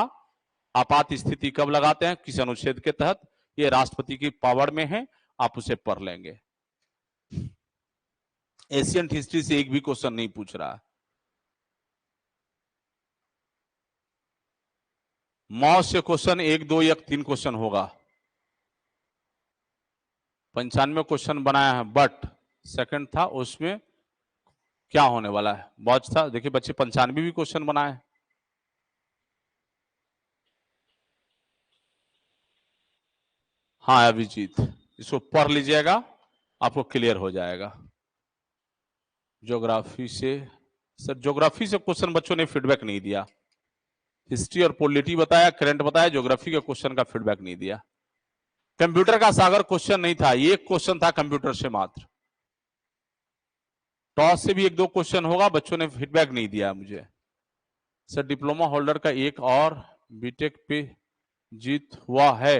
आपात स्थिति कब लगाते हैं? किस अनुच्छेद के तहत? ये राष्ट्रपति की पावर में है, आप उसे पढ़ लेंगे। एशियन हिस्ट्री से एक भी क्वेश्चन नहीं पूछ रहा। मॉस से क्वेश्चन 1, 2 या 3 क्वेश्चन होगा। 95 क्वेश्चन बनाया है, बट सेकंड था, उसमें क्या होने वाला है? बहुत था। देखिए बच्चे 95 भी क्वेश्चन बनाए। हाँ अभिजीत, इसको पढ़ लीजिएगा, आपको क्लियर हो जाएगा। ज्योग्राफी से सर, ज्योग्राफी से क्वेश्चन बच्चों ने फीडबैक नहीं दिया। हिस्ट्री और पॉलिटी बताया, करंट बताया, ज्योग्राफी के क्वेश्चन का फीडबैक नहीं दिया। कंप्यूटर का सागर क्वेश्चन नहीं था, एक क्वेश्चन था कंप्यूटर से मात्र। टॉस से भी 1-2 क्वेश्चन होगा, बच्चों ने फीडबैक नहीं दिया मुझे। सर डिप्लोमा होल्डर का एक और बीटेक पे जीत हुआ है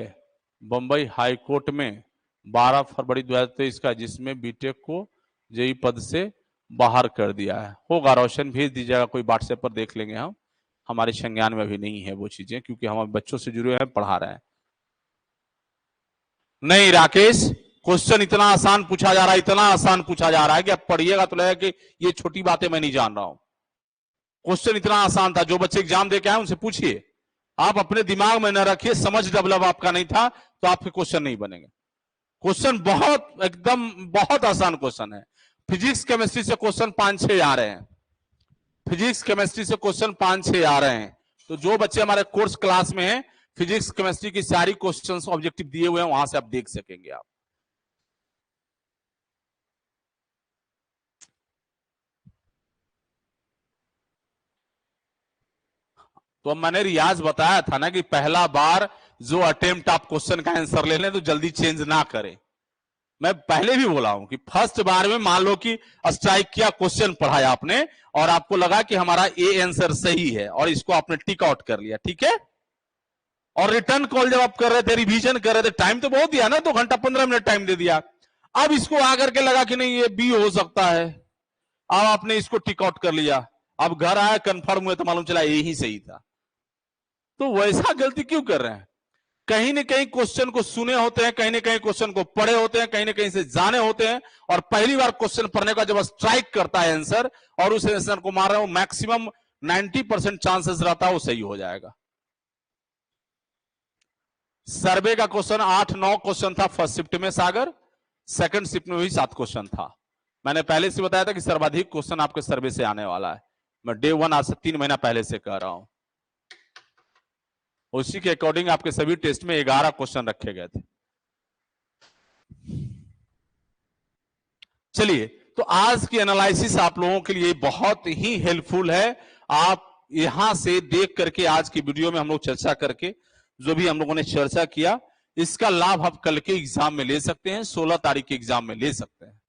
बंबई हाई कोर्ट में 12 फरवरी 2023 का, जिसमें बीटेक को जेई पद से बाहर कर दिया है। होगा, रोशन भेज दीजिएगा, कोई व्हाट्सएप पर देख लेंगे हम। हमारे संज्ञान में अभी नहीं है वो चीजें, क्योंकि हम बच्चों से जुड़े हैं, पढ़ा रहे हैं। नहीं राकेश, क्वेश्चन इतना आसान पूछा जा रहा है, इतना आसान पूछा जा रहा है कि आप पढ़िएगा तो लगेगा कि ये छोटी बातें मैं नहीं जान रहा हूं। क्वेश्चन इतना आसान था, जो बच्चे एग्जाम दे के आए उनसे पूछिए। आप अपने दिमाग में न रखिए, समझ डेवलप आपका नहीं था तो आपके क्वेश्चन नहीं बनेंगे। क्वेश्चन बहुत एकदम बहुत आसान क्वेश्चन है। फिजिक्स केमिस्ट्री से क्वेश्चन 5-6 आ रहे हैं। फिजिक्स केमिस्ट्री से क्वेश्चन 5-6 आ रहे हैं। तो जो बच्चे हमारे कोर्स क्लास में हैं, फिजिक्स केमिस्ट्री की सारी क्वेश्चंस ऑब्जेक्टिव दिए हुए हैं, वहां से आप देख सकेंगे आप। तो अब मैंने रियाज बताया था ना कि पहला बार जो अटेम्प्ट आप क्वेश्चन का आंसर ले लें तो जल्दी चेंज ना करें। मैं पहले भी बोला हूं कि फर्स्ट बार में मान लो कि स्ट्राइक किया, क्वेश्चन पढ़ाया आपने और आपको लगा कि हमारा ए आंसर सही है और इसको आपने टिक आउट कर लिया, ठीक है। और रिटर्न कॉल जब आप कर रहे थे, रिवीजन कर रहे थे, टाइम तो बहुत दिया ना, 2 घंटा 15 मिनट टाइम दे दिया। अब इसको आकर के लगा कि नहीं ये बी हो सकता है, अब आपने इसको टिक आउट कर लिया। अब घर आया, कंफर्म हुआ तो मालूम चला यही सही था। तो वैसा गलती क्यों कर रहे हैं? कहीं ना कहीं क्वेश्चन को सुने होते हैं, कहीं ना कहीं क्वेश्चन को पढ़े होते हैं, कहीं ना कहीं से जाने होते हैं, और पहली बार क्वेश्चन पढ़ने का जब स्ट्राइक करता है आंसर और उस आंसर को मार रहे हो, मैक्सिमम 90% चांसेस रहता है वो सही हो जाएगा। सर्वे का क्वेश्चन 8-9 क्वेश्चन था फर्स्ट शिफ्ट में सागर, सेकंड शिफ्ट में भी 7 क्वेश्चन था। मैंने पहले से बताया था कि सर्वाधिक क्वेश्चन आपके सर्वे से आने वाला है। मैं डे 1 आज से 3 महीना पहले से कह रहा हूं। उसी के अकॉर्डिंग आपके सभी टेस्ट में 11 क्वेश्चन रखे गए थे। चलिए, तो आज की एनालिसिस आप लोगों के लिए बहुत ही हेल्पफुल है। आप यहां से देख करके आज की वीडियो में हम लोग चर्चा करके जो भी हम लोगों ने चर्चा किया, इसका लाभ आप कल के एग्जाम में ले सकते हैं, 16 तारीख के एग्जाम में ले सकते हैं।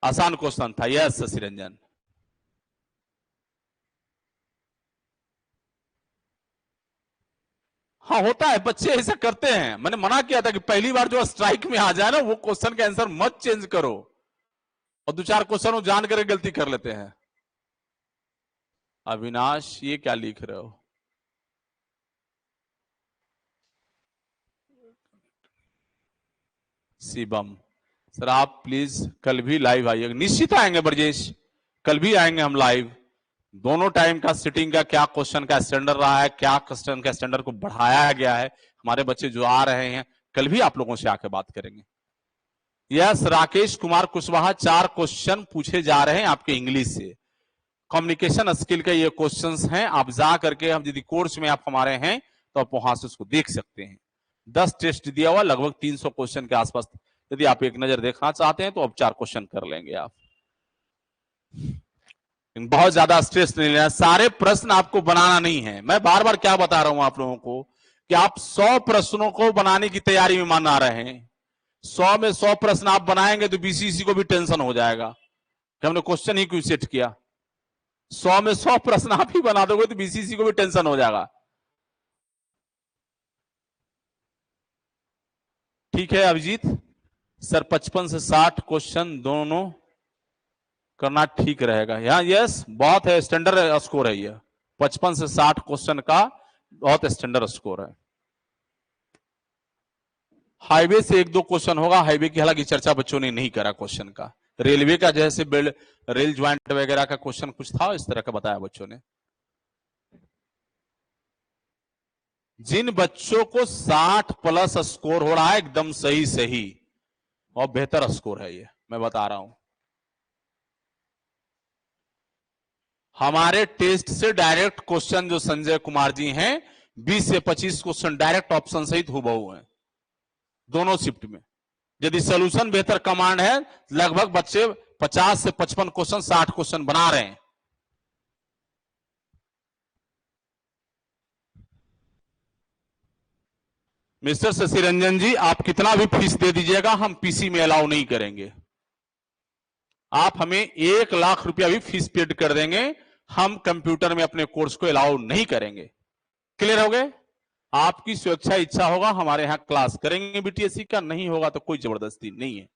आसान क्वेश्चन था। यस शशि रंजन, हाँ होता है, बच्चे ऐसा करते हैं। मैंने मना किया था कि पहली बार जो स्ट्राइक में आ जाए ना, वो क्वेश्चन का आंसर मत चेंज करो, और 2-4 क्वेश्चन वो जान कर गलती कर लेते हैं। अविनाश, ये क्या लिख रहे हो? शिवम सर, आप प्लीज कल भी लाइव आइएगा। निश्चित आएंगे ब्रजेश, कल भी आएंगे हम लाइव। दोनों टाइम का सिटिंग का क्या क्वेश्चन का स्टैंडर्ड रहा है, क्या क्वेश्चन का स्टैंडर्ड को बढ़ाया गया है, हमारे बच्चे जो आ रहे हैं कल भी आप लोगों से आकर बात करेंगे। यस राकेश कुमार कुशवाहा, 4 क्वेश्चन पूछे जा रहे हैं आपके इंग्लिश से। कम्युनिकेशन स्किल के ये क्वेश्चंस हैं। आप जा करके, हम यदि कोर्स में आप हमारे हैं तो आप वहां से उसको देख सकते हैं। 10 टेस्ट दिया हुआ, लगभग 300 क्वेश्चन के आसपास। यदि आप एक नजर देखना चाहते हैं तो आप 4 क्वेश्चन कर लेंगे आप। बहुत ज्यादा स्ट्रेस नहीं लेना, सारे प्रश्न आपको बनाना नहीं है। मैं बार बार क्या बता रहा हूं आप लोगों को कि आप 100 प्रश्नों को बनाने की तैयारी में माना रहे हैं। 100 में 100 प्रश्न आप बनाएंगे तो बीसीसी को भी टेंशन हो जाएगा कि हमने क्वेश्चन ही क्यों सेट किया। 100 में 100 प्रश्न आप ही बना दोगे तो बीसीसी को भी टेंशन हो जाएगा। ठीक है अभिजीत सर, 55 से 60 क्वेश्चन दोनों करना ठीक रहेगा। यहाँ यस, बहुत है, स्टैंडर्ड स्कोर है ये। 55 से 60 क्वेश्चन का बहुत स्टैंडर्ड स्कोर है। हाईवे से 1-2 क्वेश्चन होगा, हाईवे की हालांकि चर्चा बच्चों ने नहीं करा क्वेश्चन का। रेलवे का जैसे रेल ज्वाइंट वगैरह का क्वेश्चन कुछ था, इस तरह का बताया बच्चों ने। जिन बच्चों को 60+ स्कोर हो रहा है, एकदम सही सही और बेहतर स्कोर है ये, मैं बता रहा हूं। हमारे टेस्ट से डायरेक्ट क्वेश्चन जो संजय कुमार जी हैं, 20 से 25 क्वेश्चन डायरेक्ट ऑप्शन सहित हुबहू हैं दोनों शिफ्ट में। यदि सोल्यूशन बेहतर कमांड है, लगभग बच्चे 50 से 55 क्वेश्चन, 60 क्वेश्चन बना रहे हैं। मिस्टर शशि रंजन जी, आप कितना भी फीस दे दीजिएगा, हम पीसी में अलाउ नहीं करेंगे। आप हमें 1 लाख रुपया भी फीस पेड कर देंगे, हम कंप्यूटर में अपने कोर्स को अलाउ नहीं करेंगे। क्लियर हो गए? आपकी स्वेच्छा इच्छा होगा, हमारे यहां क्लास करेंगे बीटीएससी का, नहीं होगा तो कोई जबरदस्ती नहीं है।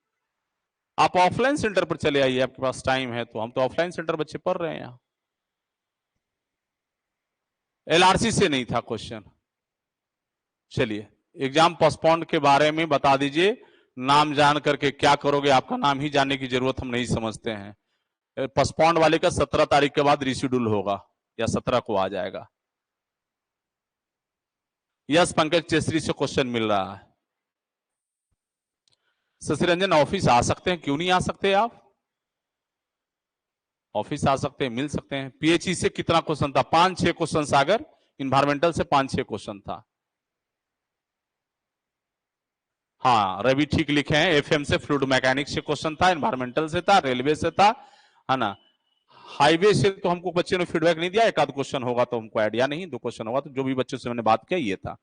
आप ऑफलाइन सेंटर पर चले आइए, आपके पास टाइम है तो। हम तो ऑफलाइन सेंटर बच्चे पढ़ रहे हैं यहां। एलआरसी से नहीं था क्वेश्चन। चलिए, एग्जाम पोस्टपोन्ड के बारे में बता दीजिए। नाम जान करके क्या करोगे, आपका नाम ही जानने की जरूरत हम नहीं समझते हैं। पोस्टपोन्ड वाले का 17 तारीख के बाद रिशेड्यूल होगा या 17 को आ जाएगा। यस पंकज चेसरी से क्वेश्चन मिल रहा है। शशि रंजन ऑफिस आ सकते हैं, क्यों नहीं आ सकते? आप ऑफिस आ सकते हैं, मिल सकते हैं। पीएचई से कितना क्वेश्चन था? 5-6 क्वेश्चन सागर। इन्वायरमेंटल से 5-6 क्वेश्चन था। हाँ रवि ठीक लिखे हैं। एफएम से फ्लूइड मैकेनिक्स से क्वेश्चन था, एनवायरमेंटल से था, रेलवे से था, है ना। हाईवे से तो हमको बच्चे ने फीडबैक नहीं दिया, 1-आध क्वेश्चन होगा तो हमको आइडिया नहीं, 2 क्वेश्चन होगा तो। जो भी बच्चों से मैंने बात किया ये था।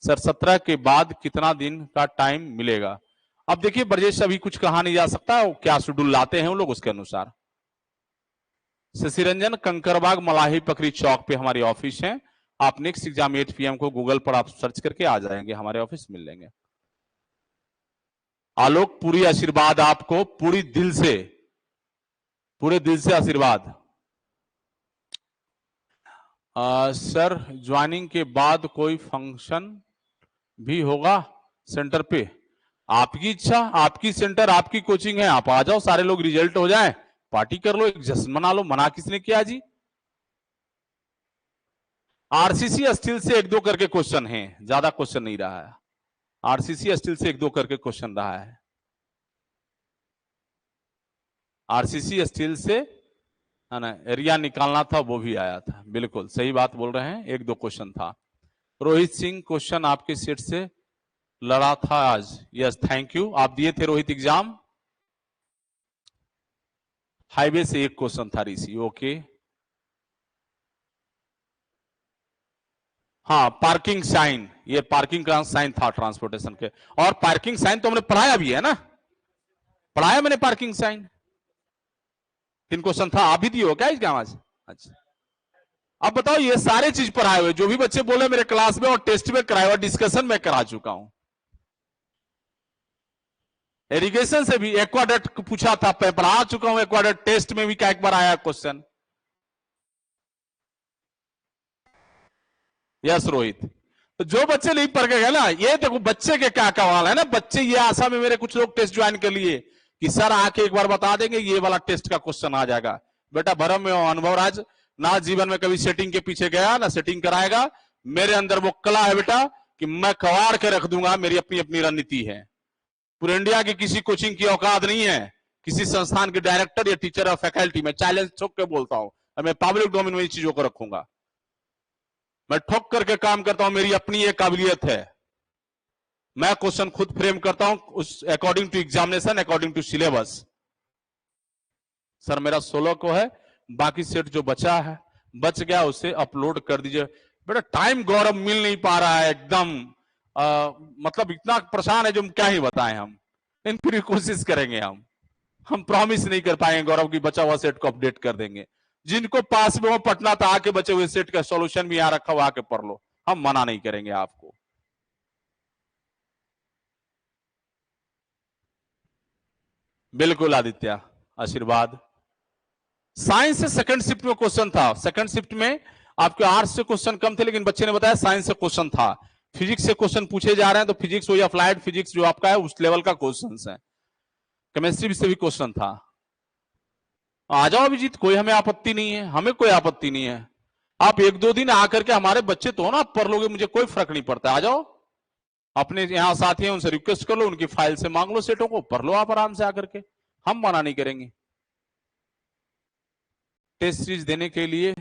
सर 17 के बाद कितना दिन का टाइम मिलेगा? अब देखिए ब्रजेश, अभी कुछ कहा नहीं जा सकता, क्या शेड्यूल लाते हैं वो लोग उसके अनुसार। शशि रंजन, कंकरबाग मलाही पकड़ी चौक पे हमारी ऑफिस है। आप नेक्स्ट एग्जाम 8 PM को गूगल पर आप सर्च करके आ जाएंगे, हमारे ऑफिस मिल लेंगे। आलोक, पूरी आशीर्वाद आपको, पूरे दिल से आशीर्वाद। सर ज्वाइनिंग के बाद कोई फंक्शन भी होगा सेंटर पे? आपकी इच्छा, आपकी सेंटर, आपकी कोचिंग है, आप आ जाओ, सारे लोग रिजल्ट हो जाए, पार्टी कर लो, एक जश्न मना लो। मना किसने किया जी? आरसीसी स्टील से एक दो करके क्वेश्चन है, ज्यादा क्वेश्चन नहीं रहा है। आरसीसी स्टील से एक दो करके क्वेश्चन रहा है। आरसीसी स्टील से है ना, एरिया निकालना था, वो भी आया था। बिल्कुल सही बात बोल रहे हैं, एक दो क्वेश्चन था। रोहित सिंह क्वेश्चन आपके सेट से लड़ा था आज। यस थैंक यू, आप दिए थे रोहित एग्जाम। हाईवे से एक क्वेश्चन था ऋषि। ओके, हाँ पार्किंग साइन, ये पार्किंग का साइन था ट्रांसपोर्टेशन के। और पार्किंग साइन तो हमने पढ़ाया भी है ना, पढ़ाया मैंने पार्किंग साइन। 3 क्वेश्चन था, आप भी दिए हो क्या एग्जाम आज? अच्छा, अब बताओ, ये सारे चीज पढ़ाए हुए जो भी बच्चे बोले मेरे क्लास में और टेस्ट में कराया हुआ, डिस्कशन में करा चुका हूं। इरिगेशन से भी एक्वाडक्ट पूछा था, पढ़ा चुका हूं। एक्वाडक्ट टेस्ट में भी क्या एक बार आया क्वेश्चन। यस रोहित, तो जो बच्चे नहीं पढ़ के गए ना, ये देखो बच्चे के क्या कमाल है ना। बच्चे ये आशा में, मेरे कुछ लोग टेस्ट ज्वाइन कर लिए कि सर आके एक बार बता देंगे ये वाला टेस्ट का क्वेश्चन आ जाएगा। बेटा भरम में अनुभव राज ना, जीवन में कभी सेटिंग के पीछे गया ना सेटिंग कराएगा। मेरे अंदर वो कला है बेटा कि मैं कवाड़ के रख दूंगा, मेरी अपनी अपनी रणनीति है। पूरे इंडिया की किसी कोचिंग की औकात नहीं है, किसी संस्थान के डायरेक्टर या टीचर और फैकल्टी में चैलेंज ठोक के बोलता हूं, मैं पब्लिक डोमेन में इन चीजों को रखूंगा। मैं ठोक करके काम करता हूं, मेरी अपनी एक काबिलियत है। मैं क्वेश्चन खुद फ्रेम करता हूं उस according to examination, according to syllabus. Sir मेरा 16 को है, बाकी सेट जो बचा है बच गया उसे अपलोड कर दीजिए। बेटा टाइम गौरव मिल नहीं पा रहा है एकदम, मतलब इतना परेशान है जो हम क्या ही बताएं। हम इन पूरी कोशिश करेंगे, हम प्रॉमिस नहीं कर पाएंगे गौरव की बचा हुआ सेट को अपडेट कर देंगे। जिनको पास में हो पटना था, आके बचे हुए सेट का सॉल्यूशन भी यहां रखा हुआ, आके पढ़ लो, हम मना नहीं करेंगे आपको। बिल्कुल आदित्य, आशीर्वाद। साइंस से सेकंड शिफ्ट में क्वेश्चन था। सेकंड शिफ्ट में आपके आर्ट्स से क्वेश्चन कम थे, लेकिन बच्चे ने बताया साइंस से क्वेश्चन था। फिजिक्स से क्वेश्चन पूछे जा रहे हैं, तो फिजिक्स हो या अप्लाइड फिजिक्स जो आपका है उस लेवल का क्वेश्चन है। केमिस्ट्री से भी क्वेश्चन था। आ जाओ अभिजीत, कोई हमें आपत्ति नहीं है, हमें कोई आपत्ति नहीं है। आप एक दो दिन आकर के, हमारे बच्चे तो ना पढ़ लोगे, मुझे कोई फर्क नहीं पड़ता। आ जाओ, अपने यहाँ साथी हैं उनसे रिक्वेस्ट कर लो, उनकी फाइल से मांग लो सेटों को, पढ़ लो आप आराम से आकर के, हम मना नहीं करेंगे। टेस्ट सीरीज देने के लिए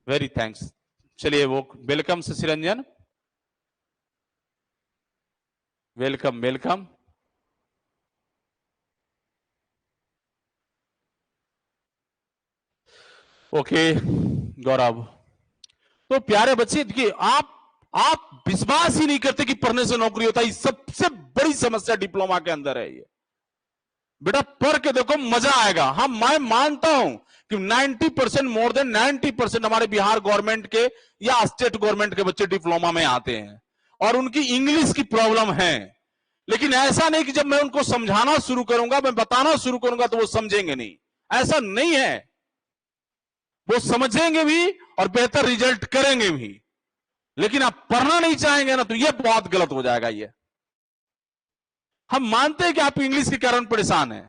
वेरी थैंक्स। चलिए वो वेलकम से सिरंजन, वेलकम वेलकम। ओके गौरव, तो प्यारे बच्चे देखिए, आप विश्वास ही नहीं करते कि पढ़ने से नौकरी होता है। सबसे बड़ी समस्या डिप्लोमा के अंदर है ये। बेटा पढ़ के देखो, मजा आएगा। हाँ मैं मानता हूं कि 90%, मोर देन 90% हमारे बिहार गवर्नमेंट के या स्टेट गवर्नमेंट के बच्चे डिप्लोमा में आते हैं और उनकी इंग्लिश की प्रॉब्लम है। लेकिन ऐसा नहीं कि जब मैं उनको समझाना शुरू करूंगा, मैं बताना शुरू करूंगा तो वो समझेंगे नहीं, ऐसा नहीं है। वो समझेंगे भी और बेहतर रिजल्ट करेंगे भी, लेकिन आप पढ़ना नहीं चाहेंगे ना, तो ये बहुत गलत हो जाएगा। ये हम मानते हैं कि आप इंग्लिश के कारण परेशान हैं,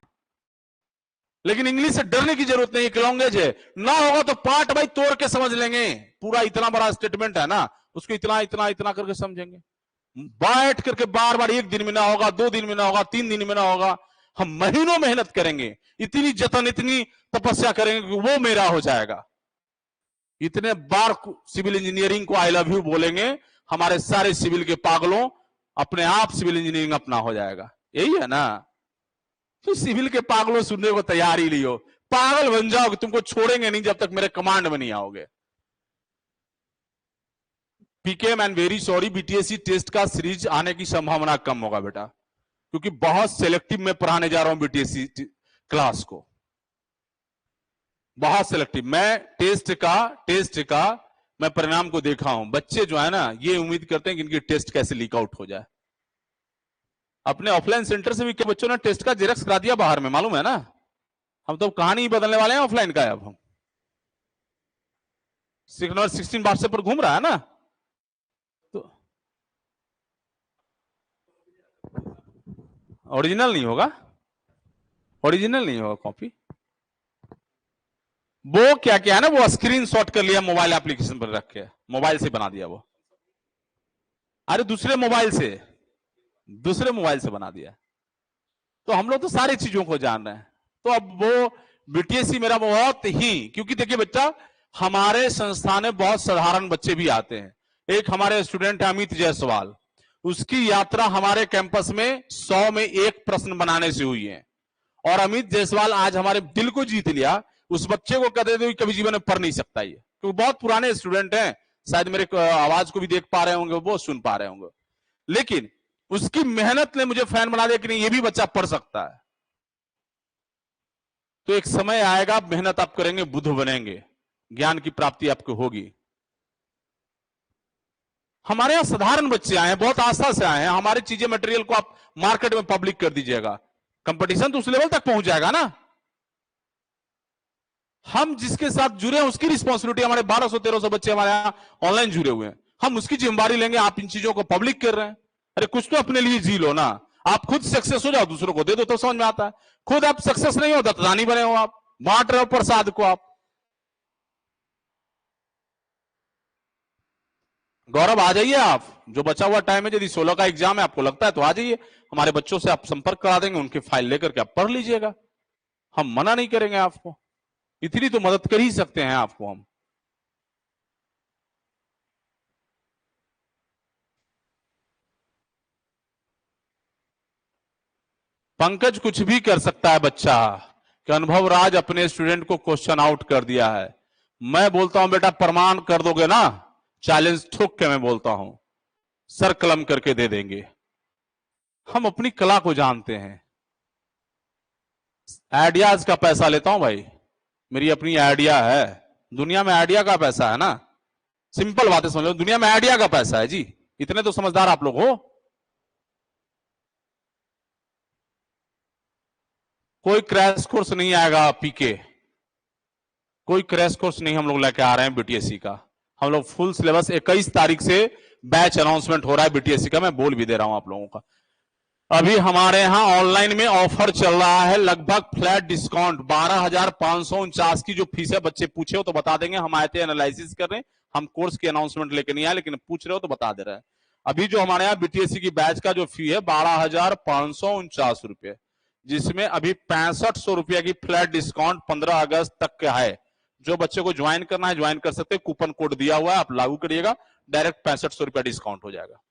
लेकिन इंग्लिश से डरने की जरूरत नहीं, एक लैंग्वेज है। ना होगा तो पार्ट भाई तोड़ के समझ लेंगे, पूरा इतना बड़ा स्टेटमेंट है ना, उसको इतना इतना इतना करके समझेंगे। बैठ करके बार बार, एक दिन में ना होगा, 2 दिन में ना होगा, 3 दिन में ना होगा, हम महीनों मेहनत करेंगे, इतनी जतन इतनी तपस्या करेंगे कि वो मेरा हो जाएगा। इतने बार सिविल इंजीनियरिंग को आई लव यू बोलेंगे, हमारे सारे सिविल के पागलों, अपने आप सिविल इंजीनियरिंग अपना हो जाएगा। यही है ना, तो सिविल के पागलों सुनने को तैयार ही लियो, पागल बन जाओगे, तुमको छोड़ेंगे नहीं जब तक मेरे कमांड में नहीं आओगे। PKM and very sorry, BTSC test का सीरीज आने की संभावना कम होगा बेटा, क्योंकि बहुत सेलेक्टिव में पढ़ाने जा रहा हूं बीटीएससी क्लास को, बहुत सेलेक्टिव। मैं टेस्ट का मैं परिणाम को देखा हूं। बच्चे जो है ना, ये उम्मीद करते हैं कि इनकी टेस्ट कैसे लीक आउट हो जाए। अपने ऑफलाइन सेंटर से भी क्या बच्चों ने टेस्ट का जेरॉक्स करा दिया बाहर में, मालूम है ना। हम तो कहानी ही बदलने वाले हैं ऑफलाइन का। अब हम 16 व्हाट्सएप पर घूम रहा है ना, तो ओरिजिनल नहीं होगा, ओरिजिनल नहीं होगा कॉपी। वो क्या किया है ना, वो स्क्रीनशॉट कर लिया मोबाइल एप्लीकेशन पर रख के, मोबाइल से बना दिया वो। अरे दूसरे मोबाइल से बना दिया। तो हम लोग तो सारी चीजों को जान रहे हैं। तो अब वो बीटीएससी मेरा बहुत ही, क्योंकि देखिए बच्चा, हमारे संस्थान में बहुत साधारण बच्चे भी आते हैं। एक हमारे स्टूडेंट है अमित जायसवाल, उसकी यात्रा हमारे कैंपस में 100 में 1 प्रश्न बनाने से हुई है। और अमित जायसवाल आज हमारे दिल को जीत लिया। उस बच्चे को कहते थे कभी जीवन में पढ़ नहीं सकता ये, क्योंकि बहुत पुराने स्टूडेंट हैं, शायद मेरे आवाज को भी देख पा रहे होंगे, वो सुन पा रहे होंगे। लेकिन उसकी मेहनत ने मुझे फैन बना दिया कि नहीं, ये भी बच्चा पढ़ सकता है। तो एक समय आएगा, मेहनत आप करेंगे, बुद्ध बनेंगे, ज्ञान की प्राप्ति आपको होगी। हमारे यहां साधारण बच्चे आए हैं, बहुत आस्था से आए हैं। हमारी चीजें, मटेरियल को आप मार्केट में पब्लिक कर दीजिएगा, कंपटीशन तो उस लेवल तक पहुंच जाएगा ना। हम जिसके साथ जुड़े हैं उसकी रिस्पॉन्सिबिलिटी, हमारे 1200-1300 बच्चे हमारे यहां ऑनलाइन जुड़े हुए हैं, हम उसकी जिम्मेदारी लेंगे। आप इन चीजों को पब्लिक कर रहे हैं, अरे कुछ तो अपने लिए जी लो ना। आप खुद सक्सेस हो जाओ, दूसरों को दे दो, तो समझ में आता है। खुद आप सक्सेस नहीं हो, दत्तानी बने हो, आप बांट रहे हो प्रसाद को। आप गौरव आ जाइए, आप जो बचा हुआ टाइम है, यदि 16 का एग्जाम है, आपको लगता है तो आ जाइए, हमारे बच्चों से आप संपर्क करा देंगे, उनकी फाइल लेकर के आप पढ़ लीजिएगा, हम मना नहीं करेंगे आपको। इतनी तो मदद कर ही सकते हैं आपको हम। पंकज कुछ भी कर सकता है बच्चा, कि अनुभव राज अपने स्टूडेंट को क्वेश्चन आउट कर दिया है। मैं बोलता हूं बेटा प्रमाण कर दोगे ना, चैलेंज ठोक के मैं बोलता हूं, सर कलम करके दे देंगे। हम अपनी कला को जानते हैं। आइडियाज का पैसा लेता हूं भाई, मेरी अपनी आइडिया है। दुनिया में आइडिया का पैसा है ना, सिंपल बातें समझ लो, दुनिया में आइडिया का पैसा है जी। इतने तो समझदार आप लोग हो। कोई क्रैश कोर्स नहीं आएगा पीके, कोई क्रैश कोर्स नहीं हम लोग लेके आ रहे हैं बीटीएससी का। हम लोग फुल सिलेबस, 21 तारीख से बैच अनाउंसमेंट हो रहा है बीटीएससी का, मैं बोल भी दे रहा हूं आप लोगों का। अभी हमारे यहां ऑनलाइन में ऑफर चल रहा है, लगभग फ्लैट डिस्काउंट 12,549 की जो फीस है। बच्चे पूछे हो तो बता देंगे, हम आए थे एनालिसिस कर रहे हैं, हम कोर्स की अनाउंसमेंट लेके नहीं आए, लेकिन पूछ रहे हो तो बता दे रहे हैं। अभी जो हमारे यहाँ बीटीएससी की बैच का जो फी है 12,549 रुपए, जिसमें अभी 6500 रुपया की फ्लैट डिस्काउंट 15 अगस्त तक का है। जो बच्चे को ज्वाइन करना है ज्वाइन कर सकते हैं, कूपन कोड दिया हुआ है, आप लागू करिएगा, डायरेक्ट 6500 रुपया डिस्काउंट हो जाएगा।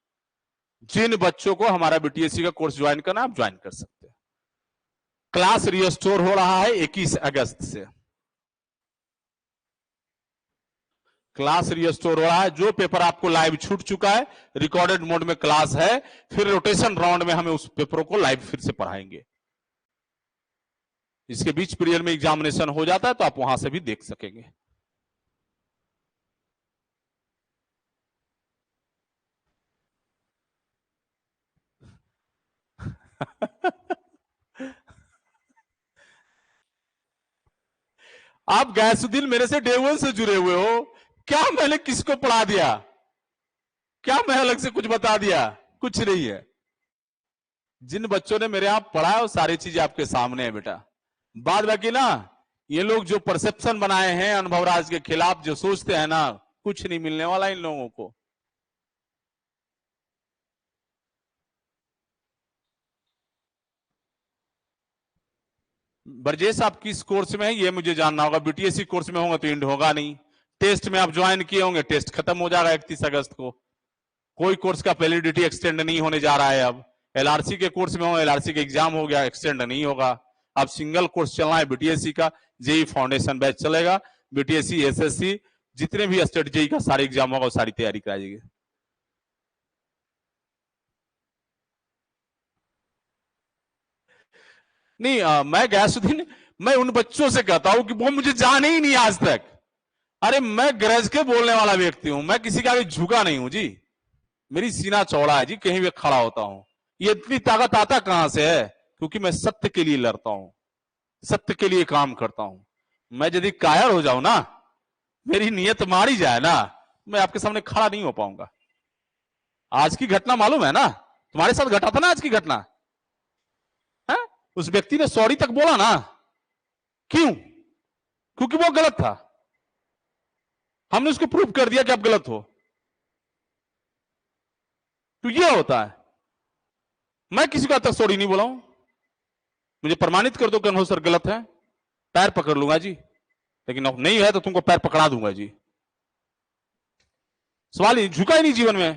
जिन बच्चों को हमारा बीटीएससी का कोर्स ज्वाइन करना है आप ज्वाइन कर सकते हैं। क्लास रिस्टोर हो रहा है 21 अगस्त से, क्लास रिस्टोर हो रहा है। जो पेपर आपको लाइव छूट चुका है, रिकॉर्डेड मोड में क्लास है, फिर रोटेशन राउंड में हमें उस पेपरों को लाइव फिर से पढ़ाएंगे। इसके बीच पीरियड में एग्जामिनेशन हो जाता है तो आप वहां से भी देख सकेंगे। आप गैसुद्दीन मेरे से डे वन से जुड़े हुए हो, क्या मैंने किसको पढ़ा दिया, क्या मैं अलग से कुछ बता दिया? कुछ नहीं है। जिन बच्चों ने मेरे यहां पढ़ा है वो सारी चीजें आपके सामने है बेटा। बाद बाकी ना, ये लोग जो परसेप्शन बनाए हैं अनुभव राज के खिलाफ, जो सोचते हैं ना, कुछ नहीं मिलने वाला इन लोगों को। ब्रजेश आप किस कोर्स में है ये मुझे जानना होगा। बीटीएससी कोर्स में होगा तो इंड होगा नहीं। टेस्ट में आप ज्वाइन किए होंगे, टेस्ट खत्म हो जाएगा 31 अगस्त को। कोई कोर्स का वैलिडिटी एक्सटेंड नहीं होने जा रहा है। अब एलआरसी के कोर्स में हो, एलआरसी का एग्जाम हो गया, एक्सटेंड नहीं होगा। अब सिंगल कोर्स चलना है बीटीएससी का, जेई फाउंडेशन बैच चलेगा। बीटीएससी एसएससी जितने भी स्टेट जेई का सारे एग्जाम होगा, सारी तैयारी कराइएगा। नहीं मैं गैसुद्दीन, मैं उन बच्चों से कहता हूं कि वो मुझे जाने ही नहीं आज तक। अरे मैं गरज के बोलने वाला व्यक्ति हूं, मैं किसी के आगे झुका नहीं हूं जी। मेरी सीना चौड़ा है जी, कहीं भी खड़ा होता हूं। ये इतनी ताकत आता कहां से है? क्योंकि मैं सत्य के लिए लड़ता हूं, सत्य के लिए काम करता हूं। मैं यदि कायर हो जाऊं ना, मेरी नियत मारी जाए ना, मैं आपके सामने खड़ा नहीं हो पाऊंगा। आज की घटना मालूम है ना, तुम्हारे साथ घटा था ना आज की घटना है? उस व्यक्ति ने सॉरी तक बोला ना, क्यों? क्योंकि वो गलत था, हमने उसको प्रूव कर दिया कि आप गलत हो। तो ये होता है। मैं किसी को आज तक सॉरी नहीं बोला हूं, मुझे प्रमाणित कर दो कि अनुभव सर गलत है, पैर पकड़ लूंगा जी, लेकिन अब नहीं है तो तुमको पैर पकड़ा दूंगा जी। सवाल ही झुका ही नहीं जीवन में,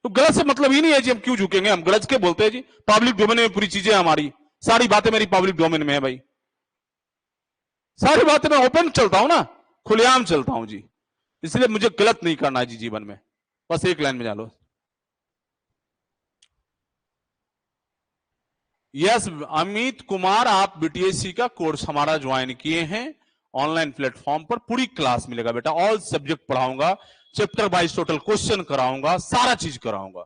तो गलत से मतलब ही नहीं है जी, हम क्यों झुकेंगे, हम गलत के बोलते हैं जी। पब्लिक डोमेन में पूरी चीजें हमारी, सारी बातें मेरी पब्लिक डोमेन में है भाई, सारी बातें मैं ओपन चलता हूं ना, खुलेआम चलता हूं जी, इसलिए मुझे गलत नहीं करना है जी जीवन में। बस एक लाइन में जान लो। यस अमित कुमार, आप बीटीएससी का कोर्स हमारा ज्वाइन किए हैं ऑनलाइन प्लेटफॉर्म पर, पूरी क्लास मिलेगा बेटा, ऑल सब्जेक्ट पढ़ाऊंगा, चैप्टर वाइज टोटल क्वेश्चन कराऊंगा, सारा चीज कराऊंगा।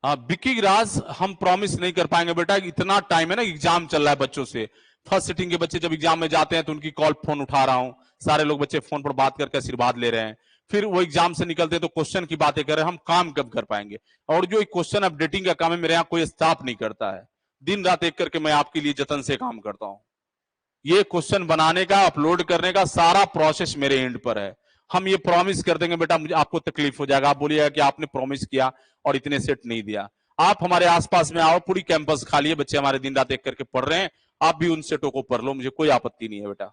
बिकी राज हम प्रॉमिस नहीं कर पाएंगे बेटा, इतना टाइम है ना, एग्जाम चल रहा है बच्चों से, फर्स्ट सिटिंग के बच्चे जब एग्जाम में जाते हैं तो उनकी कॉल फोन उठा रहा हूं, सारे लोग बच्चे फोन पर बात करके आशीर्वाद ले रहे हैं, फिर वो एग्जाम से निकलते हैं तो क्वेश्चन की बातें कर रहे हैं, हम काम कब कर पाएंगे। और जो क्वेश्चन अपडेटिंग का काम है, मेरे यहां कोई स्टाफ नहीं करता है, दिन रात एक करके मैं आपके लिए जतन से काम करता हूं। ये क्वेश्चन बनाने का, अपलोड करने का सारा प्रोसेस मेरे एंड पर है। हम ये प्रॉमिस कर देंगे बेटा, मुझे आपको तकलीफ हो जाएगा, आप बोलिएगा कि आपने प्रॉमिस किया और इतने सेट नहीं दिया। आप हमारे आसपास में आओ, पूरी कैंपस खाली है, बच्चे हमारे दिन रात एक करके पढ़ रहे हैं, आप भी उन सेटों को पढ़ लो, मुझे कोई आपत्ति नहीं है बेटा।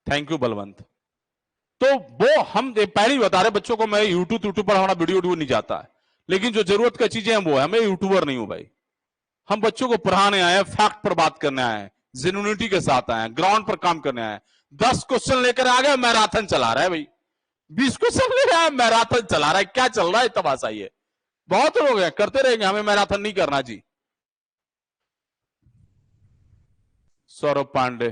Thank you Balwant. तो वो हम पहले ही बता रहे बच्चों को, मैं यूट्यूब पर हमारा वीडियो नहीं जाता है, लेकिन जो जरूरत का चीजें हैं वो है, मैं यूट्यूबर नहीं हूं भाई, हम बच्चों को पढ़ाने आए हैं, फैक्ट पर बात करने आए हैं, जेन्युइनिटी के साथ आए हैं, ग्राउंड पर काम करने आए हैं। 10 क्वेश्चन लेकर आ गए, मैराथन चला रहा है भाई, 20 क्वेश्चन लेकर आए, मैराथन चला रहा है, क्या चल रहा है तमाशा ये। बहुत लोग हैं, करते रहेंगे, हमें मैराथन नहीं करना जी। सौरभ पांडे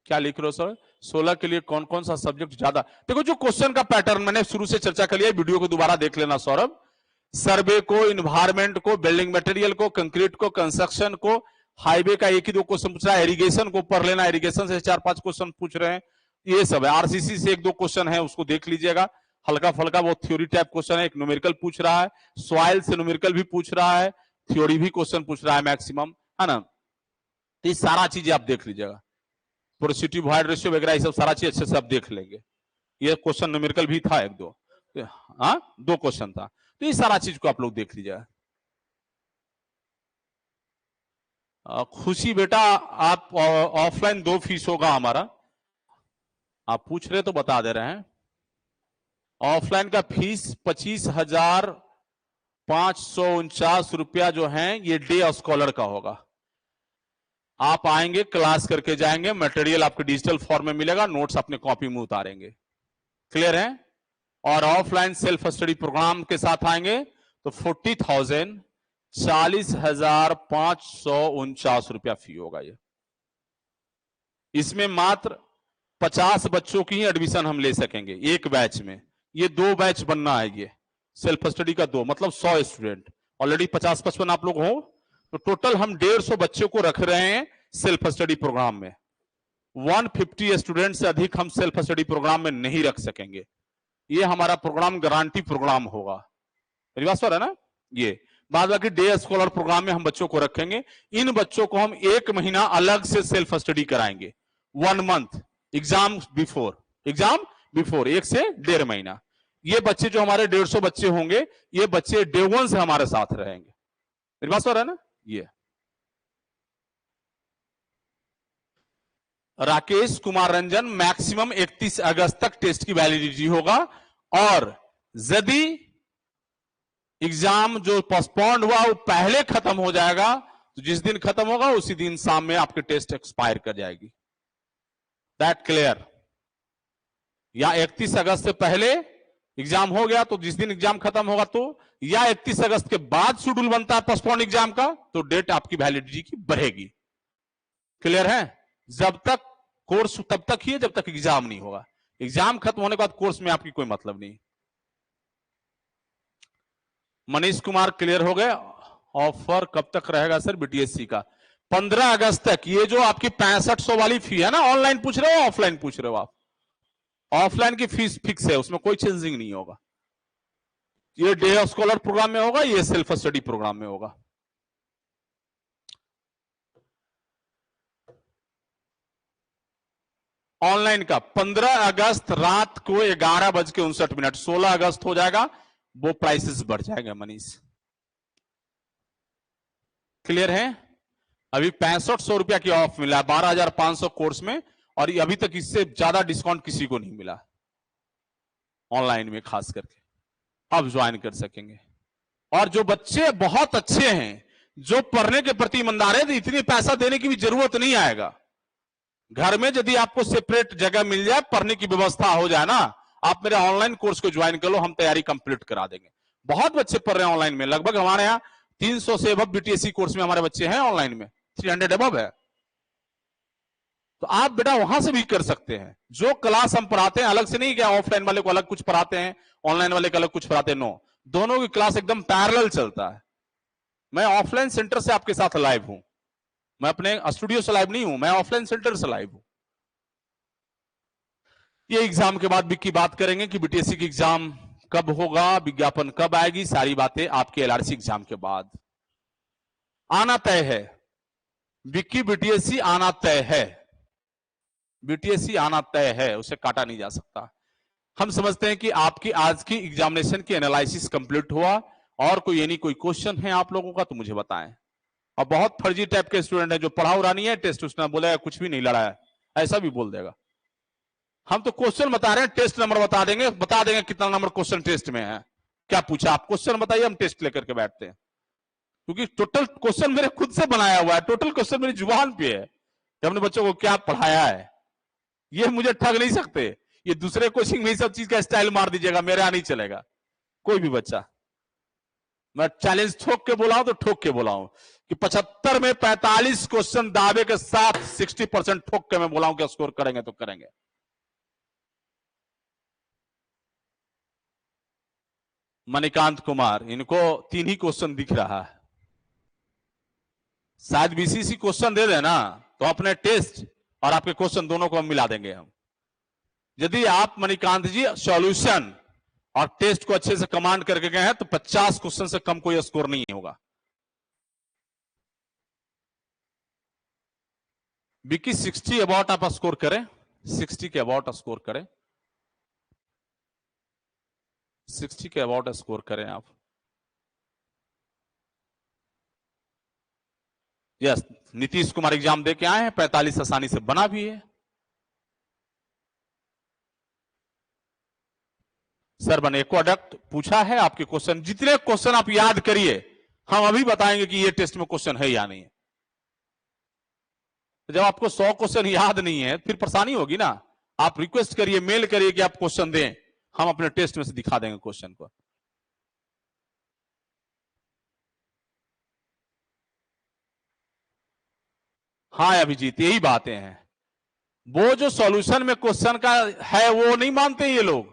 क्या लिख रहे हो सर, 16 के लिए कौन कौन सा सब्जेक्ट ज्यादा, देखो जो क्वेश्चन का पैटर्न मैंने शुरू से चर्चा कर लिया, वीडियो को दोबारा देख लेना सौरभ। सर्वे को, इन्वायरमेंट को, बिल्डिंग मटेरियल को, कंक्रीट को, कंस्ट्रक्शन को, हाईवे का एक ही 2 क्वेश्चन पूछ रहा है, इरिगेशन को पढ़ लेना, इरिगेशन से 4-5 क्वेश्चन पूछ रहे हैं, ये सब है। आरसीसी से 1-2 क्वेश्चन है, उसको देख लीजिएगा, हल्का फल्का वो थ्योरी टाइप क्वेश्चन है, एक न्यूमेरिकल पूछ रहा है, सॉइल से न्यूमेरिकल भी पूछ रहा है, थ्योरी भी क्वेश्चन पूछ रहा है मैक्सिमम, है ना। तो ये सारा चीजें आप देख लीजिएगा, पोरोसिटी वॉइड रेशियो वगैरह, ये सब सारा चीज अच्छे से आप देख लेंगे। ये क्वेश्चन न्यूमेरिकल भी था 1-2, हाँ 2 क्वेश्चन था, तो ये सारा चीज को आप लोग देख लीजिएगा। खुशी बेटा, आप ऑफलाइन 2 फीस होगा हमारा, आप पूछ रहे तो बता दे रहे हैं। ऑफलाइन का फीस 25,549 रुपया जो है, ये डे स्कॉलर का होगा। आप आएंगे, क्लास करके जाएंगे, मटेरियल आपके डिजिटल फॉर्म में मिलेगा, नोट्स अपने कॉपी में उतारेंगे, क्लियर है। और ऑफलाइन सेल्फ स्टडी प्रोग्राम के साथ आएंगे तो 40,000 रुपया फी होगा। ये इसमें मात्र 50 बच्चों की ही एडमिशन हम ले सकेंगे एक बैच में, ये 2 बैच बनना है, ये सेल्फ स्टडी का 2 मतलब 100 स्टूडेंट, ऑलरेडी 50-55 आप लोग हो, तो टोटल हम 150 बच्चों को रख रहे हैं सेल्फ स्टडी प्रोग्राम में। 150 स्टूडेंट से अधिक हम सेल्फ स्टडी प्रोग्राम में नहीं रख सकेंगे, ये हमारा प्रोग्राम गारंटी प्रोग्राम होगा, मेरी बात है ना। ये बाद बाकी डे स्कॉलर प्रोग्राम में हम बच्चों को रखेंगे, इन बच्चों को हम 1 महीना अलग से सेल्फ स्टडी कराएंगे, 1 मंथ एग्जाम बिफोर, 1 से 1.5 महीना। ये बच्चे जो हमारे 150 बच्चे होंगे, ये बच्चे डे 1 से हमारे साथ रहेंगे, मेरी बात है ना। ये राकेश कुमार रंजन, मैक्सिमम 31 अगस्त तक टेस्ट की वैलिडिटी होगा, और यदि एग्जाम जो पोस्टपोन्ड हुआ वो पहले खत्म हो जाएगा, तो जिस दिन खत्म होगा उसी दिन शाम में आपके टेस्ट एक्सपायर कर जाएगी, दैट क्लियर। या 31 अगस्त से पहले एग्जाम हो गया तो जिस दिन एग्जाम खत्म होगा, तो या 31 अगस्त के बाद शेड्यूल बनता है पोस्टपोन्ड एग्जाम का, तो डेट आपकी वैलिडिटी की बढ़ेगी, क्लियर है। जब तक कोर्स तब तक ही है जब तक एग्जाम नहीं होगा, एग्जाम खत्म होने के बाद कोर्स में आपकी कोई मतलब नहीं। मनीष कुमार क्लियर हो गए। ऑफर कब तक रहेगा सर बीटीएससी का? 15 अगस्त तक। ये जो आपकी 6500 वाली फी है ना, ऑनलाइन पूछ रहे हो ऑफलाइन पूछ रहे हो आप? ऑफलाइन की फीस फिक्स है, उसमें कोई चेंजिंग नहीं होगा। ये डे स्कॉलर प्रोग्राम में होगा, ये सेल्फ स्टडी प्रोग्राम में होगा। ऑनलाइन का 15 अगस्त रात को 11:59, 16 अगस्त हो जाएगा, वो प्राइसेस बढ़ जाएगा मनीष। क्लियर है? अभी 6500 रुपया की ऑफ मिला है 12,500 कोर्स में, और अभी तक इससे ज्यादा डिस्काउंट किसी को नहीं मिला ऑनलाइन में, खास करके अब ज्वाइन कर सकेंगे। और जो बच्चे बहुत अच्छे हैं, जो पढ़ने के प्रति ईमानदार है, तो इतनी पैसा देने की भी जरूरत नहीं आएगा। घर में यदि आपको सेपरेट जगह मिल जाए, पढ़ने की व्यवस्था हो जाए ना, आप मेरे ऑनलाइन कोर्स को ज्वाइन कर लो, हम तैयारी कंप्लीट करा देंगे। बहुत बच्चे पढ़ रहे हैं ऑनलाइन में, लगभग हमारे यहाँ 300 से अबव बीटीएससी कोर्स में हमारे बच्चे हैं ऑनलाइन में, 300 अबव है। तो आप बेटा वहां से भी कर सकते हैं। जो क्लास हम पढ़ाते हैं अलग से नहीं, क्या ऑफलाइन वाले को अलग कुछ पढ़ाते हैं, ऑनलाइन वाले को अलग कुछ पढ़ाते हैं, नो, दोनों की क्लास एकदम पैरेलल चलता है। मैं ऑफलाइन सेंटर से आपके साथ लाइव हूं, मैं अपने स्टूडियो से लाइव नहीं हूं, मैं ऑफलाइन सेंटर से लाइव हूं। ये एग्जाम के बाद की बात करेंगे कि बीटीएससी की एग्जाम कब होगा, विज्ञापन कब आएगी, सारी बातें आपके एलआरसी एग्जाम के बाद आना तय है। विक्की बीटीएससी आना तय है, बीटीएससी आना तय है, उसे काटा नहीं जा सकता। हम समझते हैं कि आपकी आज की एग्जामिनेशन की एनालिसिस कंप्लीट हुआ, और कोई यानी कोई क्वेश्चन है आप लोगों का तो मुझे बताएं। और बहुत फर्जी टाइप के स्टूडेंट है जो पढ़ा उड़ा नहीं है, टेस्ट उसने बोलेगा कुछ भी नहीं लड़ा है, ऐसा भी बोल देगा। हम तो क्वेश्चन बता रहे हैं, टेस्ट नंबर बता देंगे कितना नंबर क्वेश्चन टेस्ट में है, क्या पूछा आप क्वेश्चन बताइए, हम टेस्ट लेकर के बैठते हैं। क्योंकि टोटल क्वेश्चन मेरे खुद से बनाया हुआ है, टोटल क्वेश्चन मेरी जुबान पे है कि हमने बच्चों को क्या पढ़ाया है। ये मुझे ठग नहीं सकते, ये दूसरे कोचिंग में सब चीज का स्टाइल मार दीजिएगा, मेरे यहां नहीं चलेगा। कोई भी बच्चा, मैं चैलेंज ठोक के बोला हूं तो ठोक के बोला हूं कि 75 में 45 क्वेश्चन दावे के साथ 60% ठोक के मैं बोला हूं कि स्कोर करेंगे तो करेंगे। मणिकांत कुमार, इनको 3 ही क्वेश्चन दिख रहा है, शायद बीसीसी क्वेश्चन दे देना तो अपने टेस्ट और आपके क्वेश्चन दोनों को हम मिला देंगे हम। यदि आप मणिकांत जी सॉल्यूशन और टेस्ट को अच्छे से कमांड करके गए हैं तो 50 क्वेश्चन से कम कोई स्कोर नहीं होगा। विकी 60 अबाउट आप स्कोर करें, 60 के अबाउट स्कोर करें, 60 के अबाउट स्कोर करें आप। यस, नीतीश कुमार एग्जाम दे के आए हैं, 45 आसानी से बना भी है। सर मैंने एक्वाडक्ट पूछा है, आपके क्वेश्चन जितने क्वेश्चन आप याद करिए, हम अभी बताएंगे कि ये टेस्ट में क्वेश्चन है या नहीं है। जब आपको 100 क्वेश्चन याद नहीं है फिर परेशानी होगी ना। आप रिक्वेस्ट करिए, मेल करिए कि आप क्वेश्चन दें, हम अपने टेस्ट में से दिखा देंगे क्वेश्चन को। हाँ अभिजीत, यही बातें हैं। वो जो सॉल्यूशन में क्वेश्चन का है वो नहीं मानते ये लोग।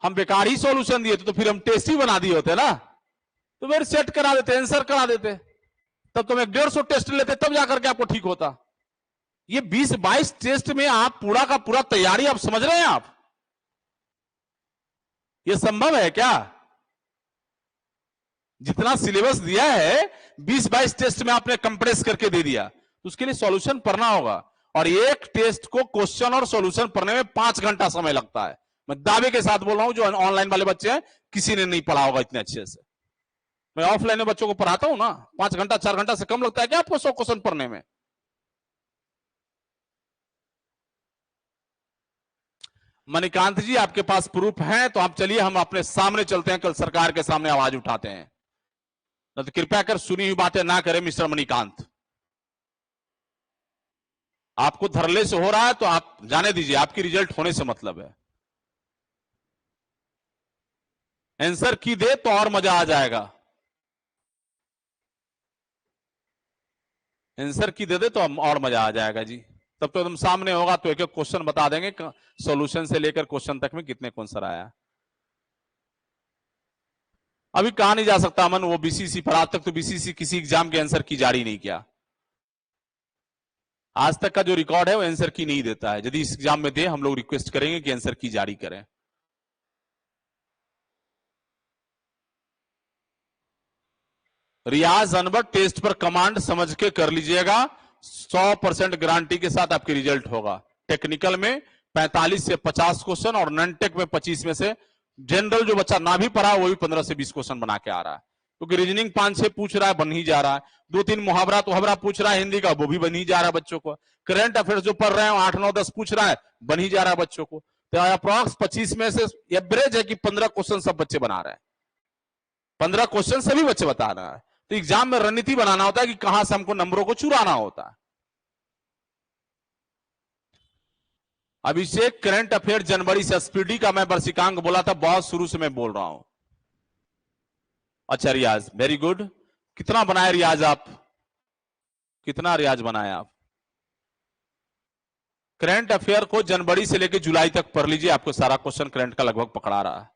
हम बेकार ही सॉल्यूशन दिए तो फिर हम टेस्ट ही बना दिए होते ना, तो फिर सेट करा देते, आंसर करा देते, तब तो 150 टेस्ट लेते, तब जाकर के आपको ठीक होता। ये 20-22 टेस्ट में आप पूरा का पूरा तैयारी, आप समझ रहे हैं आप? ये संभव है क्या? जितना सिलेबस दिया है 20-22 टेस्ट में आपने कंप्रेस करके दे दिया, तो उसके लिए सॉल्यूशन पढ़ना होगा। और एक टेस्ट को क्वेश्चन और सॉल्यूशन पढ़ने में 5 घंटा समय लगता है। मैं दावे के साथ बोल रहा हूं, जो ऑनलाइन वाले बच्चे हैं किसी ने नहीं पढ़ा होगा इतने अच्छे से। मैं ऑफलाइन में बच्चों को पढ़ाता हूं ना, 5 घंटा 4 घंटा से कम लगता है क्या आपको 100 क्वेश्चन पढ़ने में? मणिकांत जी आपके पास प्रूफ है तो आप चलिए, हम अपने सामने चलते हैं, कल सरकार के सामने आवाज उठाते हैं। तो कृपया कर सुनी हुई बातें ना करें मिस्टर मणिकांत। आपको धरले से हो रहा है तो आप जाने दीजिए, आपकी रिजल्ट होने से मतलब है। आंसर की दे तो और मजा आ जाएगा, आंसर की दे दे तो और मजा आ जाएगा जी। तब तो एकदम सामने होगा तो एक एक क्वेश्चन बता देंगे, सॉल्यूशन से लेकर क्वेश्चन तक में कितने आंसर आया। अभी कहा नहीं जा सकता अमन, वो बीसीसी पर आज तक तो बीसीसी किसी एग्जाम के आंसर की जारी नहीं किया। आज तक का जो रिकॉर्ड है वो आंसर की नहीं देता है। यदि इस एग्जाम में दे, हम लोग रिक्वेस्ट करेंगे कि आंसर की जारी करें। रियाज अनवर टेस्ट पर कमांड समझ के कर लीजिएगा, 100% गारंटी के साथ आपके रिजल्ट होगा। टेक्निकल में 45 से 50 क्वेश्चन और नॉन टेक में 25 में से, जनरल जो बच्चा ना भी पढ़ा वो भी 15 से 20 क्वेश्चन बना के आ रहा है, क्योंकि रीजनिंग 5-6 पूछ रहा है, बन ही जा रहा है। 2-3 मुहावरा पूछ रहा है हिंदी का, वो भी बन ही जा रहा है बच्चों को। करंट अफेयर्स जो पढ़ रहे हैं 8-9-10 पूछ रहा है, बन ही जा रहा है बच्चों को। तो अप्रॉक्स 25 में से एवरेज है कि 15 क्वेश्चन सब बच्चे बना रहे हैं, 15 क्वेश्चन सभी बच्चे बता रहे हैं। तो एग्जाम में रणनीति बनाना होता है कि कहां से हमको नंबरों को चुराना होता है। अभिषेक, करंट अफेयर जनवरी से, स्पीडी का मैं वर्षिकांक बोला था, बहुत शुरू से मैं बोल रहा हूं। अच्छा रियाज, वेरी गुड। कितना बनाए रियाज आप, कितना रियाज बनाए आप? करंट अफेयर को जनवरी से लेकर जुलाई तक पढ़ लीजिए, आपको सारा क्वेश्चन करंट का लगभग पकड़ा रहा है।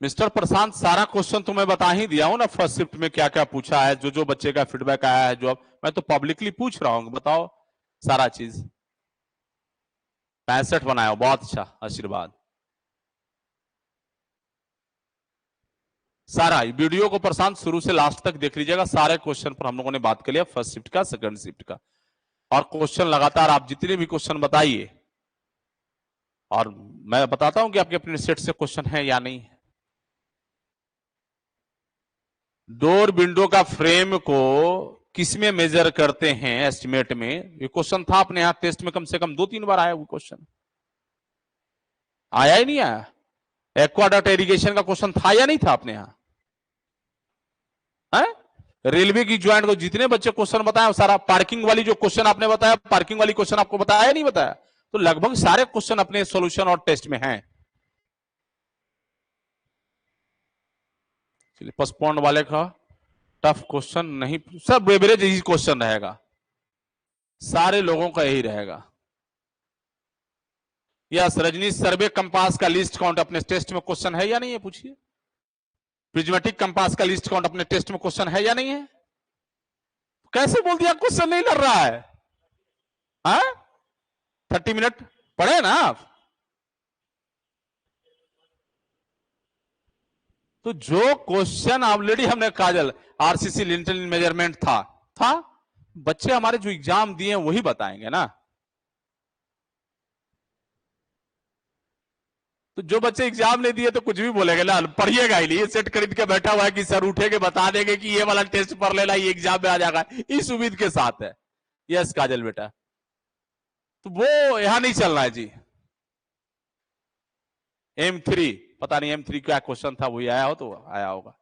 मिस्टर प्रशांत, सारा क्वेश्चन तो मैं बता ही दिया हूं ना, फर्स्ट शिफ्ट में क्या क्या पूछा है, जो जो बच्चे का फीडबैक आया है, जो अब मैं तो पब्लिकली पूछ रहा हूं, बताओ सारा चीज। 65 बनाया, बहुत अच्छा, आशीर्वाद। सारा वीडियो को प्रशांत शुरू से लास्ट तक देख लीजिएगा, सारे क्वेश्चन पर हम लोगों ने बात कर लिया, फर्स्ट शिफ्ट का, सेकंड शिफ्ट का, और क्वेश्चन लगातार आप जितने भी क्वेश्चन बताइए, और मैं बताता हूं कि आपके अपने सेट से क्वेश्चन है या नहीं। डोर विंडो का फ्रेम को किसमें मेजर करते हैं एस्टिमेट में? ये क्वेश्चन था अपने यहां टेस्ट में, कम से कम 2-3 बार आया वो क्वेश्चन, आया ही नहीं आया? एक्वाडक्ट इरिगेशन का क्वेश्चन था या नहीं था अपने यहां? रेलवे की ज्वाइंट को जितने बच्चे क्वेश्चन बताया सारा, पार्किंग वाली जो क्वेश्चन आपने बताया, पार्किंग वाली क्वेश्चन आपको बताया या नहीं बताया? तो लगभग सारे क्वेश्चन अपने सॉल्यूशन और टेस्ट में हैं। चलिए, पोस्टपोन्ड वाले का टफ क्वेश्चन नहीं, सब एवरेज यही क्वेश्चन रहेगा, सारे लोगों का यही रहेगा। यस रजनीश, सर्वे कंपास का लिस्ट काउंट अपने टेस्ट में क्वेश्चन है या नहीं है, पूछिए। प्रिज्मेटिक कंपास का लिस्ट काउंट अपने टेस्ट में क्वेश्चन है या नहीं है? कैसे बोल दिया क्वेश्चन नहीं लड़ रहा है? 30 मिनट पढ़े ना आप? तो जो क्वेश्चन ऑलरेडी हमने काजल आरसीसी लिंटल मेजरमेंट था बच्चे हमारे जो एग्जाम दिए वही बताएंगे ना। तो जो बच्चे एग्जाम नहीं दिए तो कुछ भी बोलेंगे ना, पढ़िएगा ही नहीं, सेट खरीद के बैठा हुआ है कि सर उठेंगे बता देंगे कि ये वाला टेस्ट पढ़ लेना, ये एग्जाम में आ जाएगा, इस उम्मीद के साथ है। यस काजल बेटा, तो वो यहां नहीं चलना है जी। M3 पता नहीं M3 क्या क्वेश्चन था, वही आया हो तो आया होगा।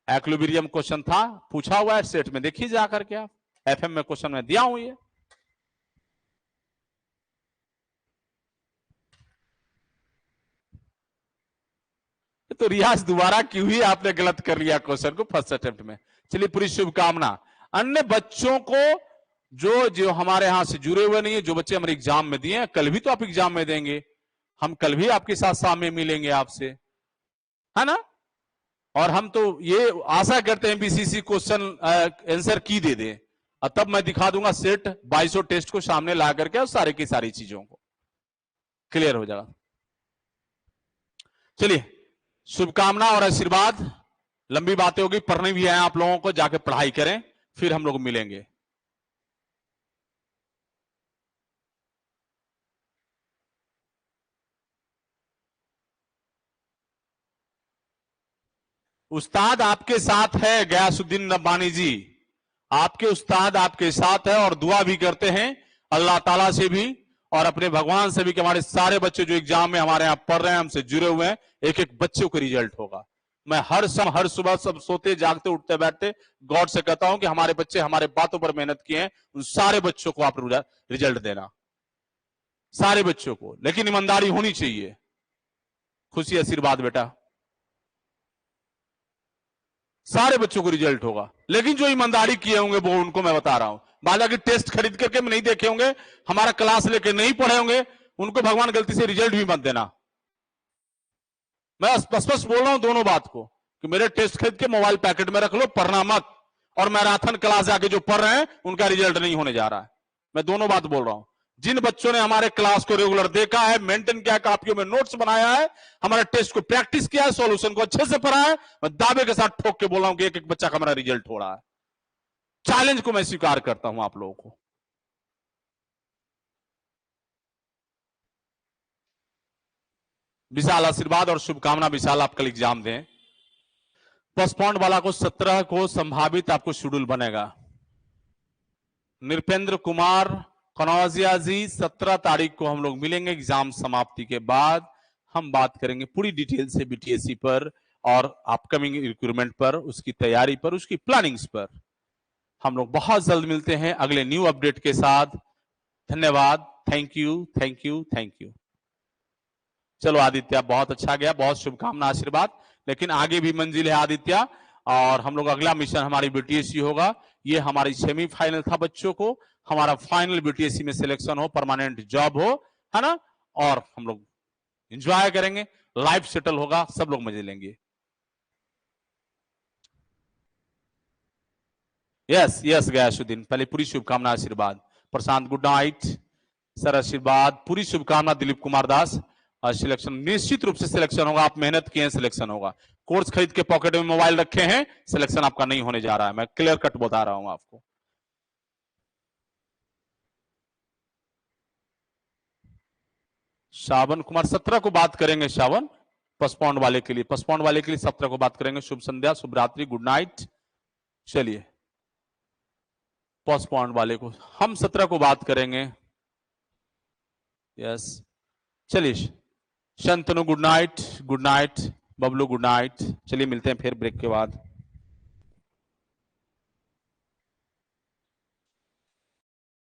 एक्लुबिरियम क्वेश्चन था, पूछा हुआ है सेट में, देखिए जाकर के आप, FM में क्वेश्चन में दिया हूं ये। तो रियाज दोबारा क्यों ही आपने गलत कर लिया क्वेश्चन को फर्स्ट अटेम्प्ट में। चलिए पूरी शुभकामना। अन्य बच्चों को जो हमारे यहां से जुड़े हुए नहीं है, जो बच्चे हमारे एग्जाम में दिए हैं, कल भी तो आप एग्जाम में देंगे, हम कल भी आपके साथ सामने मिलेंगे आपसे, है ना? और हम तो ये आशा करते हैं बीसीसी क्वेश्चन आंसर की दे दे, और तब मैं दिखा दूंगा सेट 2200 टेस्ट को सामने ला करके और सारे की सारी चीजों को क्लियर हो जाएगा। चलिए शुभकामना और आशीर्वाद, लंबी बातें होगी, पढ़नी भी है आप लोगों को, जाके पढ़ाई करें, फिर हम लोग मिलेंगे। उस्ताद आपके साथ है, गयासुद्दीन रब्बानी जी, आपके उस्ताद आपके साथ है, और दुआ भी करते हैं अल्लाह ताला से भी और अपने भगवान से भी कि हमारे सारे बच्चे जो एग्जाम में हमारे यहां पढ़ रहे हैं, हमसे जुड़े हुए हैं, एक एक बच्चे को रिजल्ट होगा। मैं हर सुबह सब सोते जागते उठते बैठते गॉड से कहता हूं कि हमारे बच्चे हमारे बातों पर मेहनत किए हैं, उन सारे बच्चों को आप रिजल्ट देना, सारे बच्चों को, लेकिन ईमानदारी होनी चाहिए। खुशी आशीर्वाद बेटा, सारे बच्चों को रिजल्ट होगा, लेकिन जो ईमानदारी किए होंगे वो उनको मैं बता रहा हूं। बाला की टेस्ट खरीद करके नहीं देखे होंगे, हमारा क्लास लेके नहीं पढ़े होंगे, उनको भगवान गलती से रिजल्ट भी मत देना। मैं स्पष्ट बोल रहा हूं दोनों बात को, कि मेरे टेस्ट खरीद के मोबाइल पैकेट में रख लो, पढ़ना मत, और मैराथन क्लास आके जो पढ़ रहे हैं उनका रिजल्ट नहीं होने जा रहा है। मैं दोनों बात बोल रहा हूं। जिन बच्चों ने हमारे क्लास को रेगुलर देखा है, मेंटेन किया है, कापियों में नोट्स बनाया है, हमारे टेस्ट को प्रैक्टिस किया है, सॉल्यूशन को अच्छे से पढ़ा है, मैं दावे के साथ ठोक के बोल रहा हूं कि एक एक बच्चा का मेरा रिजल्ट हो रहा है। चैलेंज को मैं स्वीकार करता हूं आप लोगों को। विशाल आशीर्वाद और शुभकामना। विशाल आप कल एग्जाम दें। पोस्टपोन्ड वाला को 17 को संभावित आपको शेड्यूल बनेगा। नृपेंद्र कुमार कनौजिया जी, 17 तारीख को हम लोग मिलेंगे एग्जाम समाप्ति के बाद। हम बात करेंगे पूरी डिटेल से बीटीएससी पर और अपकमिंग रिक्रूटमेंट पर, उसकी तैयारी पर, उसकी प्लानिंग्स पर। हम लोग बहुत जल्द मिलते हैं अगले न्यू अपडेट के साथ। धन्यवाद। Thank you, thank you, thank you. चलो आदित्य, बहुत अच्छा गया, बहुत शुभकामना, आशीर्वाद। लेकिन आगे भी मंजिल है आदित्य, और हम लोग अगला मिशन हमारी बीटीएससी होगा। ये हमारी सेमीफाइनल था बच्चों को, हमारा फाइनल बीटीएससी में सिलेक्शन हो, परमानेंट जॉब हो, है ना, और हम लोग एंजॉय करेंगे, लाइफ सेटल होगा, सब लोग मजे लेंगे। यस यस गयासुद्दीन, पहले पूरी शुभकामना, आशीर्वाद। प्रशांत गुड नाइट सर, आशीर्वाद, पूरी शुभकामना। दिलीप कुमार दास, सिलेक्शन निश्चित रूप से सिलेक्शन होगा, आप मेहनत किए हैं, सिलेक्शन होगा। कोर्स खरीद के पॉकेट में मोबाइल रखे हैं, सिलेक्शन आपका नहीं होने जा रहा है, मैं क्लियर कट बता रहा हूं आपको। श्रावण कुमार, 17 को बात करेंगे श्रावण, पोस्टपोन्ड वाले के लिए, पोस्टपोन्ड वाले के लिए 17 को बात करेंगे। शुभ संध्या, शुभ रात्रि, गुड नाइट। चलिए, पोस्टपोन्ड वाले को हम 17 को बात करेंगे। यस, चलिए, Shantanu good night, good night, Bablu good night. चलिए मिलते हैं फिर ब्रेक के बाद।